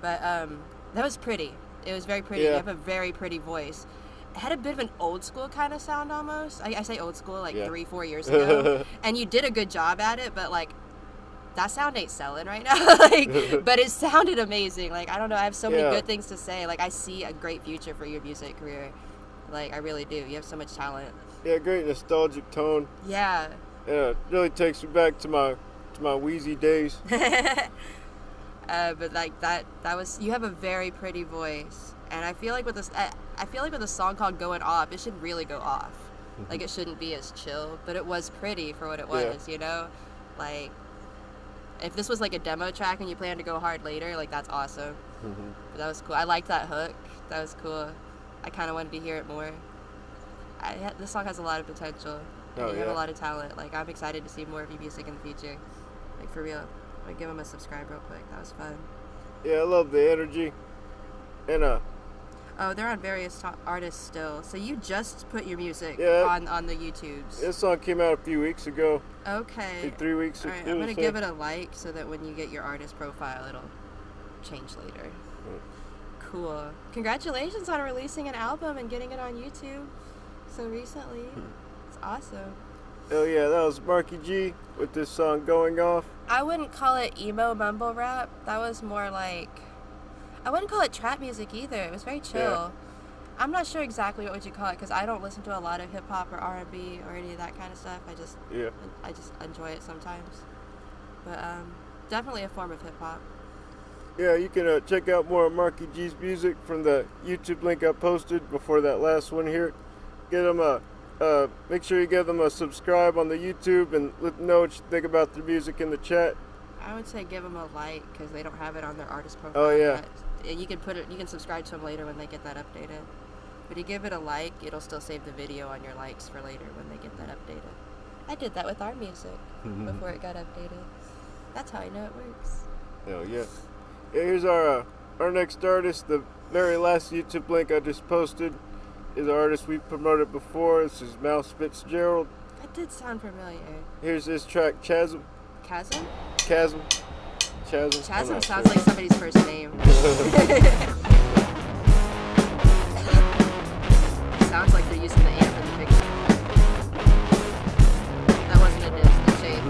but that was pretty. It was very pretty. Yeah. You have a very pretty voice. It had a bit of an old school kind of sound almost. I say old school like 3-4 years ago, and you did a good job at it. But like, that sound ain't selling right now. Like, but it sounded amazing. Like, I don't know. I have so many good things to say. Like, I see a great future for your music career. Like, I really do. You have so much talent. Yeah, great nostalgic tone. Yeah. Yeah, it really takes me back to my Wheezy days. But like that was, you have a very pretty voice, and I feel like with this, I feel like with a song called Going Off, it should really go off. Like, it shouldn't be as chill, but it was pretty for what it was. You know, like if this was like a demo track and you plan to go hard later, like that's awesome. But that was cool. I liked that hook. That was cool. I kind of wanted to hear it more. This song has a lot of potential. You have a lot of talent. Like, I'm excited to see more of your music in the future. Like, for real. Like, give them a subscribe real quick. That was fun. Yeah, I love the energy. And oh, they're on various artists still. So you just put your music on the YouTubes. This song came out a few weeks ago. Okay. Like 3 weeks ago. All right, I'm gonna give it a like so that when you get your artist profile, it'll change later. Cool. Congratulations on releasing an album and getting it on YouTube so recently. It's awesome. Oh yeah, that was Marky G with this song Going Off. I wouldn't call it emo mumble rap. That was more like, I wouldn't call it trap music either. It was very chill. Yeah. I'm not sure exactly what would you call it because I don't listen to a lot of hip hop or R&B or any of that kind of stuff. I just enjoy it sometimes. But definitely a form of hip hop. Yeah, you can check out more of Marky G's music from the YouTube link I posted before that last one here. Get them make sure you give them a subscribe on the YouTube and let them know what you think about their music in the chat. I would say give them a like because they don't have it on their artist profile. Oh yeah. Yet. And you can subscribe to them later when they get that updated. But you give it a like, it'll still save the video on your likes for later when they get that updated. I did that with our music before it got updated. That's how I know it works. Oh yeah. Yeah, here's our next artist. The very last YouTube link I just posted is an artist we've promoted before. This is Mouse Fitzgerald. That did sound familiar. Here's his track Chasm. Chasm? Chasm. Chasm sounds like somebody's first name. Sounds like they're using the amp in the picture. That wasn't a diss, the shade.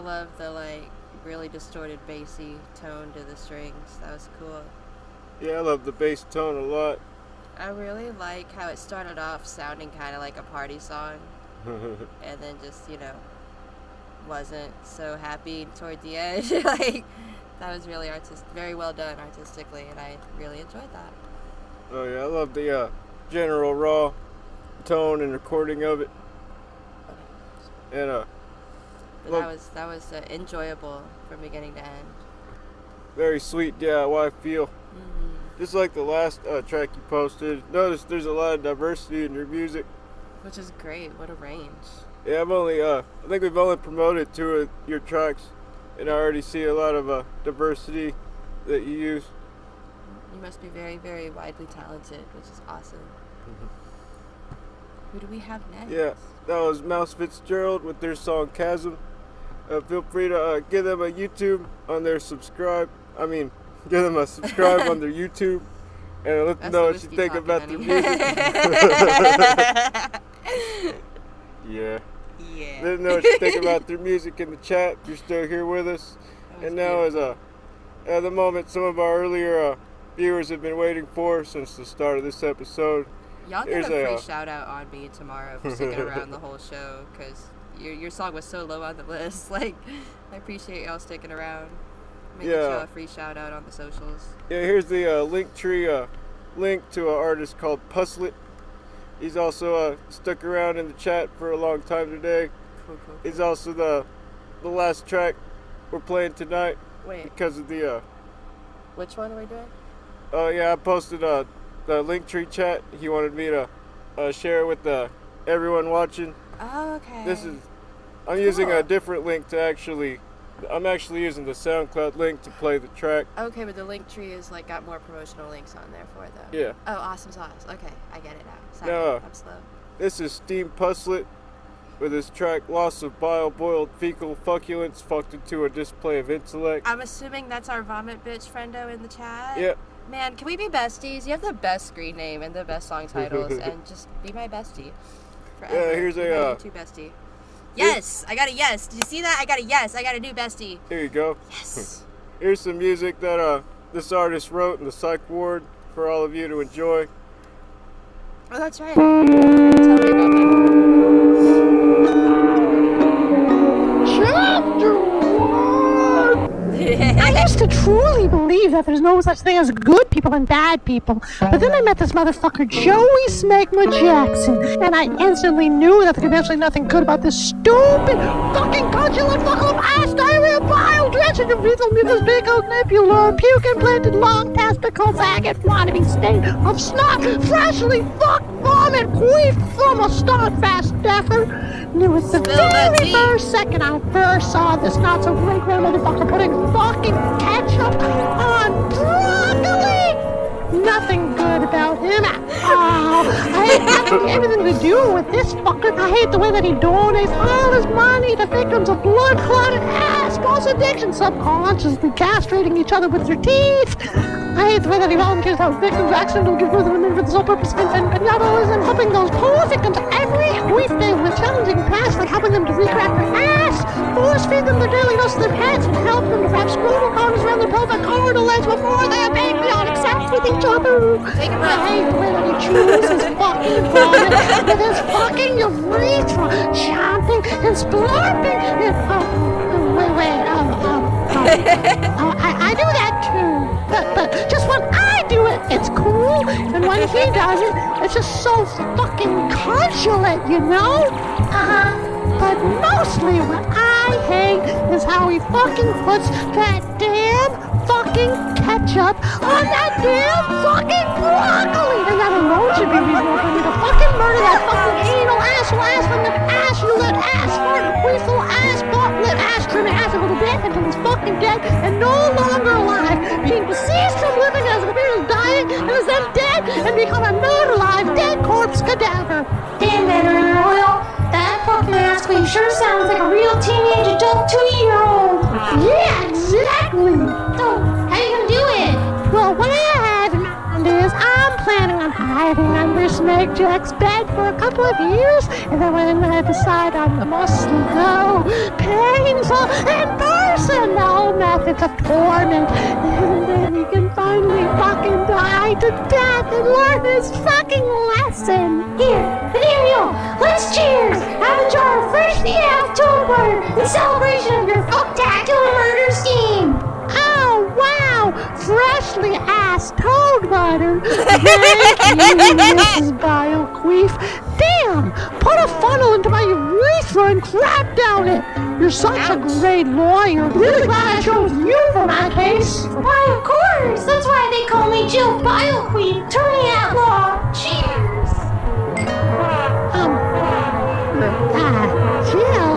love the like really distorted bassy tone to the strings. That was cool. Yeah, I love the bass tone a lot. I really like how it started off sounding kind of like a party song, and then just, you know, wasn't so happy toward the end. Like, that was really very well done artistically, and I really enjoyed that. Oh yeah, I love the general raw tone and recording of it. And But that was enjoyable from beginning to end. Very sweet DIY feel. Just like the last track you posted. Notice there's a lot of diversity in your music. Which is great. What a range. Yeah, I think we've only promoted 2 of your tracks, and I already see a lot of diversity that you use. You must be very, very widely talented, which is awesome. Who do we have next? Yeah, that was Mouse Fitzgerald with their song Chasm. Feel free to give them a YouTube on their subscribe. Give them a subscribe on their YouTube, and let them know what you think about their music. Yeah. Let them know what you think about their music in the chat if you're still here with us. And now is the moment some of our earlier viewers have been waiting for since the start of this episode. Y'all get a free shout out on me tomorrow for sticking around the whole show, because your song was so low on the list. Like, I appreciate y'all sticking around. Making y'all a free shout out on the socials. Yeah, here's the Linktree link to an artist called Puslet. He's also stuck around in the chat for a long time today. Cool. He's also the last track we're playing tonight. Wait. Because of the Which one are we doing? Oh yeah, I posted the Linktree chat. He wanted me to share it with everyone watching. Oh, okay. I'm using a different link to actually. I'm actually using the SoundCloud link to play the track. Okay, but the Linktree is like got more promotional links on there for it though. Yeah. Oh, awesome sauce. Okay, I get it now. Sorry, No, I'm slow. This is Steam Puslet with his track Loss of Bile, Boiled Fecal Fucculence Fucked into a Display of Intellect. I'm assuming that's our vomit bitch friendo in the chat. Yep. Man, can we be besties? You have the best screen name and the best song titles, and just be my bestie forever. Yeah, here's a YouTube bestie. Yes, I got a yes. Did you see that? I got a yes. I got a new bestie. Here you go. Yes. Here's some music that this artist wrote in the psych ward for all of you to enjoy. Oh, that's right. Tell me about that. Chapter 1! I used to truly believe that there's no such thing as good people and bad people. But then I met this motherfucker, Joey Smegma Jackson, and I instantly knew that there could be absolutely nothing good about this stupid, fucking conjulant fuck-up ass diarrhea bile drenching of lethal mucus big oak nebula, puke implanted long testicle faggot wannabe stain of snot, freshly fucked vomit queefed from a stodfast staffer. And it was the very first second I first saw this not so great motherfucker putting fucking ketchup on broccoli. Nothing good about him at all. I hate having anything to do with this fucker. I hate the way that he donates all his money to victims of blood-clotted ass false addiction, subconsciously castrating each other with their teeth. I hate the way that he volunteers to help victims accidentally give birth to women for the sole purpose of infant benevolence, helping those poor victims every weekday with challenging tasks like helping them to recrack their ass, force feed them their daily dose of their pets, and help them to wrap scrotal corners around their pelvic cartilage before they have pancreatic sex with each other. I hate the way that he chews his fucking vomit with his fucking urethra, chomping and splurping. I do that too. But just when I do it, it's cool, and when he does it, it's just so fucking consulate, you know? But mostly what I hate is how he fucking puts that damn fucking ketchup on that damn fucking broccoli! And that alone should be reason for me to fucking murder that fucking anal asshole ass from the ass you let ass fart weasel ass butt lip ass trim ass a little bit until he's fucking dead and no longer alive, being deceased from living as if he was dying and is then dead and become a not alive dead corpse cadaver. Damn veteran royal, that fucking ass queen sure sounds like a real teenage adult 2-year-old. Yeah, exactly. So, how you gonna do it? Well, what I have in mind is I'm planning on hiding under Snake Jack's bed for a couple of years, and then when I decide I'm the most slow, painful, and personal methods of torment, and then he can finally fucking die to death and learn his fucking lesson. Here, Nathaniel, let's cheers! Have a jar of freshly half toad butter in celebration of your fucktacular murder scheme! Oh, wow! Freshly ass toad butter! Thank you, Mrs. Bioqueef. Damn! Put a funnel into my urethra and crap down it! You're such a great lawyer. Really glad I chose you for my case. Why, of course! That's why they call me Jill Bioqueef, attorney at law. Cheers! Jill,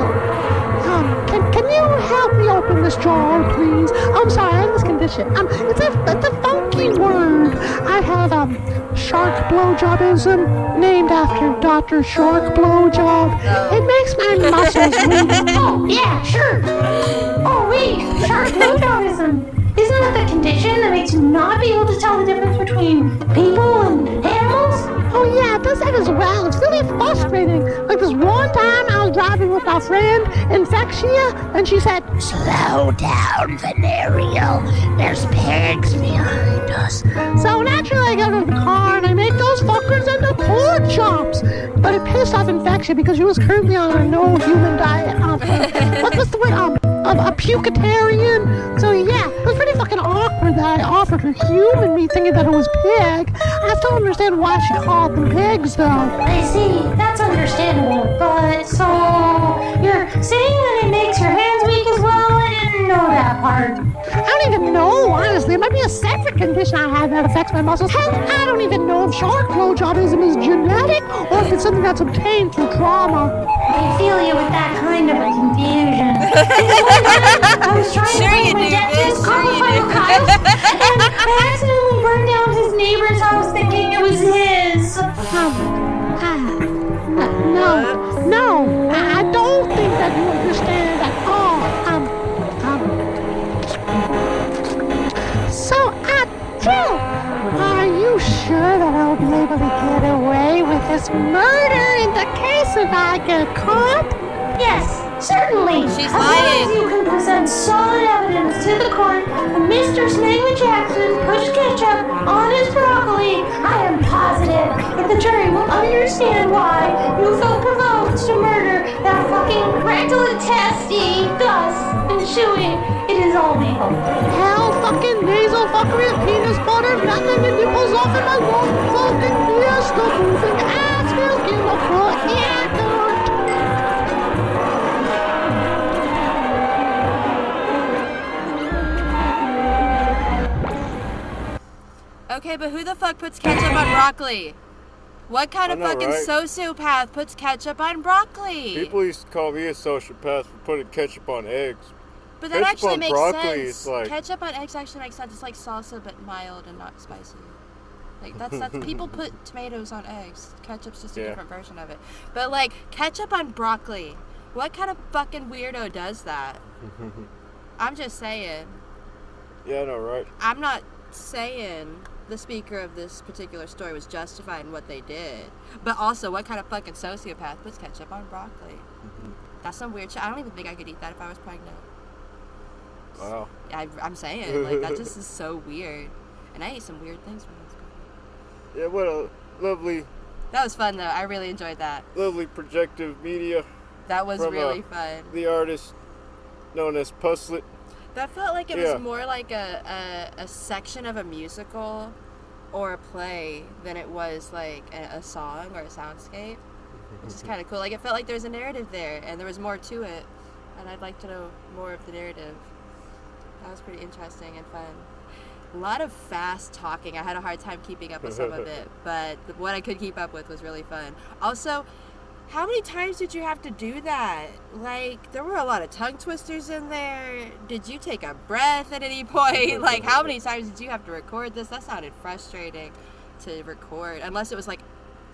can you help me open this jar, please? I'm sorry, I'm in this condition. It's a funky word. I have, shark blowjobism, named after Dr. Shark Blowjob. It makes my muscles weak. Oh, yeah, sure. Oh, wait, shark blowjobism. Isn't that the condition that makes you not be able to tell the difference between people and animals? Oh yeah, it does that as well. It's really frustrating. Like this one time I was driving with our friend Infexia, and she said, "Slow down, Venereal. There's pigs behind us." So naturally I get out of the car and I make those fuckers into pork chops. But it pissed off Infexia because she was currently on a no human diet. What's the word? A pukitarian. So yeah, it was pretty fucking awkward that I offered her human meat thinking that it was pig. I still don't understand why she called them pigs though. I see, that's understandable. But so you're saying that it makes your hands weak as well? I didn't know that part. I don't even know, honestly. It might be a separate condition I have that affects my muscles. Hell, I don't even know if shark blowjobism is genetic or if it's something that's obtained through trauma. I feel you with that kind of a confusion. I was trying to bring my dentist, Carl Kyle, and I accidentally burned down his neighbor's house thinking it was his. No, I don't think that you understand at all. So, Jill, are you sure that I'll be able to get away with this murder in the case if I get caught? Yes, certainly. She's as long lying. as you can present solid evidence to the court that Mr. Snagman Jackson pushed ketchup on his broccoli, I am positive that the jury will understand why you felt provoked to murder that fucking rectal intestine. Thus, ensuing it is all legal. Hell fucking nasal fuckery of penis butter, nothing and nipples off in my long fucking fiesta moving ass will give a fuck. Yeah, girl. Okay, but who the fuck puts ketchup on broccoli? What kind of fucking sociopath puts ketchup on broccoli? People used to call me a sociopath for putting ketchup on eggs. But that ketchup actually on makes broccoli, sense. it's like... Ketchup on eggs actually makes sense. It's like salsa, but mild and not spicy. Like that's people put tomatoes on eggs. Ketchup's just a different version of it. But like ketchup on broccoli, what kind of fucking weirdo does that? I'm just saying. Yeah, I know, right? I'm not saying the speaker of this particular story was justified in what they did, but also what kind of fucking sociopath puts ketchup on broccoli? That's some weird shit. I don't even think I could eat that if I was pregnant. Wow. I'm saying, like, that just is so weird. And I ate some weird things when I was pregnant. Yeah, what a lovely... That was fun, though. I really enjoyed that. Lovely projective media. That was really fun. The artist known as Puslet. That felt like it was more like a section of a musical or a play than it was like a song or a soundscape, which is kind of cool. Like, it felt like there was a narrative there and there was more to it, and I'd like to know more of the narrative. That was pretty interesting and fun. A lot of fast talking. I had a hard time keeping up with some of it, but what I could keep up with was really fun. Also, how many times did you have to do that? Like, there were a lot of tongue twisters in there. Did you take a breath at any point? Like, how many times did you have to record this? That sounded frustrating to record, unless it was like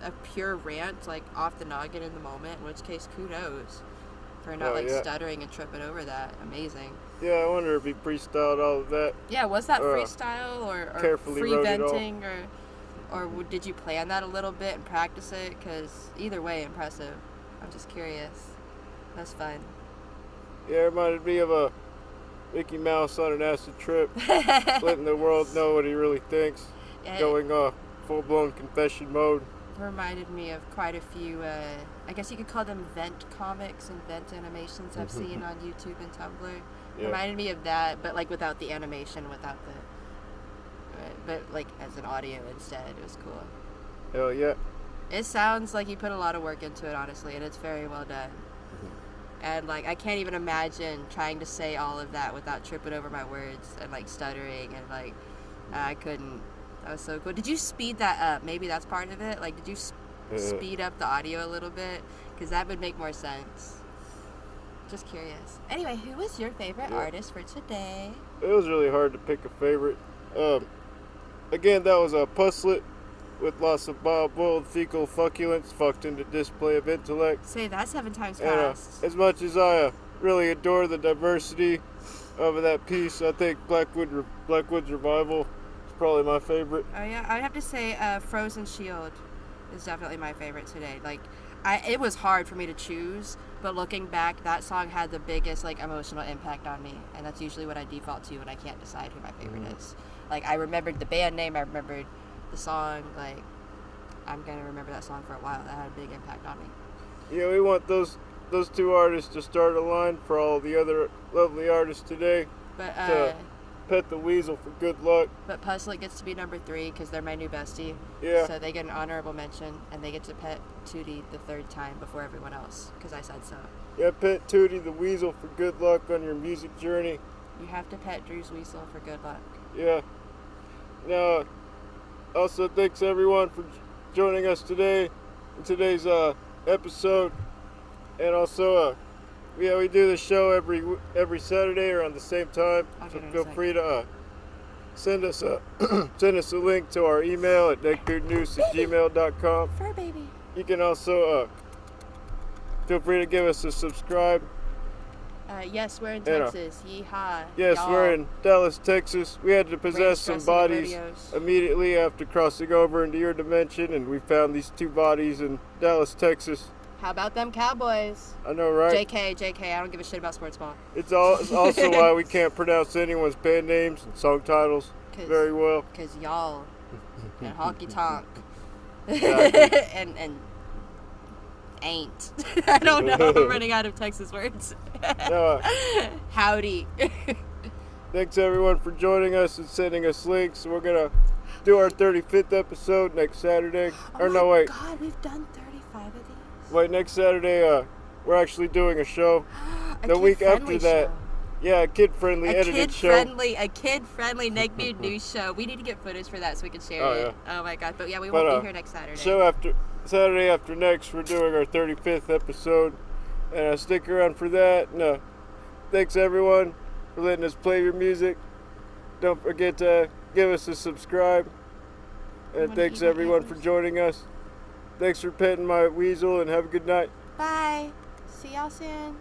a pure rant, like off the noggin in the moment, in which case, kudos for not stuttering and tripping over that. Amazing. Yeah, I wonder if he freestyled all of that. Yeah, was that freestyle or free venting or? Or did you plan that a little bit and practice it? Because either way, impressive. I'm just curious. That's fun. Yeah, it reminded me of a Mickey Mouse on an acid trip, letting the world know what he really thinks, going full-blown confession mode. Reminded me of quite a few, I guess you could call them vent comics and vent animations I've seen on YouTube and Tumblr. Yeah. Reminded me of that, but like without the animation, without the, but like as an audio instead. It was cool. Hell yeah. It sounds like you put a lot of work into it, honestly, and it's very well done. And like I can't even imagine trying to say all of that without tripping over my words and like stuttering and like I couldn't. That was so cool. Did you speed that up? Maybe that's part of it. Like, did you speed up the audio a little bit? Because that would make more sense. Just curious. Anyway, who was your favorite artist for today? It was really hard to pick a favorite. Again, that was a Puzzlet with lots of boiled fecal fucculence fucked into display of intellect. Say that 7 times And, fast. as much as I really adore the diversity of that piece, I think Blackwood's Revival is probably my favorite. Oh yeah, I'd have to say Frozen Shield is definitely my favorite today. Like, it was hard for me to choose, but looking back, that song had the biggest like emotional impact on me, and that's usually what I default to when I can't decide who my favorite is. Like, I remembered the band name, I remembered the song, like, I'm gonna remember that song for a while. That had a big impact on me. Yeah, we want those two artists to start a line for all the other lovely artists today. But to pet the weasel for good luck. But Puzzlet gets to be number 3 because they're my new bestie. Yeah. So they get an honorable mention, and they get to pet Tootie the 3rd time before everyone else because I said so. Yeah, pet Tootie the weasel for good luck on your music journey. You have to pet Drew's weasel for good luck. Yeah. Now, also thanks everyone for joining us today in today's episode. And also, we do the show every Saturday around the same time. So feel free to send us a link to our email at neckbeardnoose@gmail.com. Fur baby. You can also feel free to give us a subscribe. Yes, we're in Texas. Yeehaw. Yes, y'all. we're in Dallas, Texas. We had to possess some bodies immediately after crossing over into your dimension, and we found these 2 bodies in Dallas, Texas. How about them Cowboys? I know, right? JK, I don't give a shit about sports ball. It's also why we can't pronounce anyone's band names and song titles very well. Because y'all and honky tonk Exactly. and ain't. I don't know. I'm running out of Texas words. Howdy. Thanks everyone for joining us and sending us links. We're gonna do our 35th episode next Saturday. God, we've done 35 of these. Wait, next Saturday we're actually doing a show. The week after that. Show. Yeah, a kid-friendly edited show. A kid-friendly Neckbeard Noose show. We need to get footage for that so we can share it. Yeah. Oh my god. But yeah, we won't be here next Saturday. Saturday after next, we're doing our 35th episode. And stick around for that. And, thanks everyone for letting us play your music. Don't forget to give us a subscribe. And thanks everyone for joining us. Thanks for petting my weasel and have a good night. Bye. See y'all soon.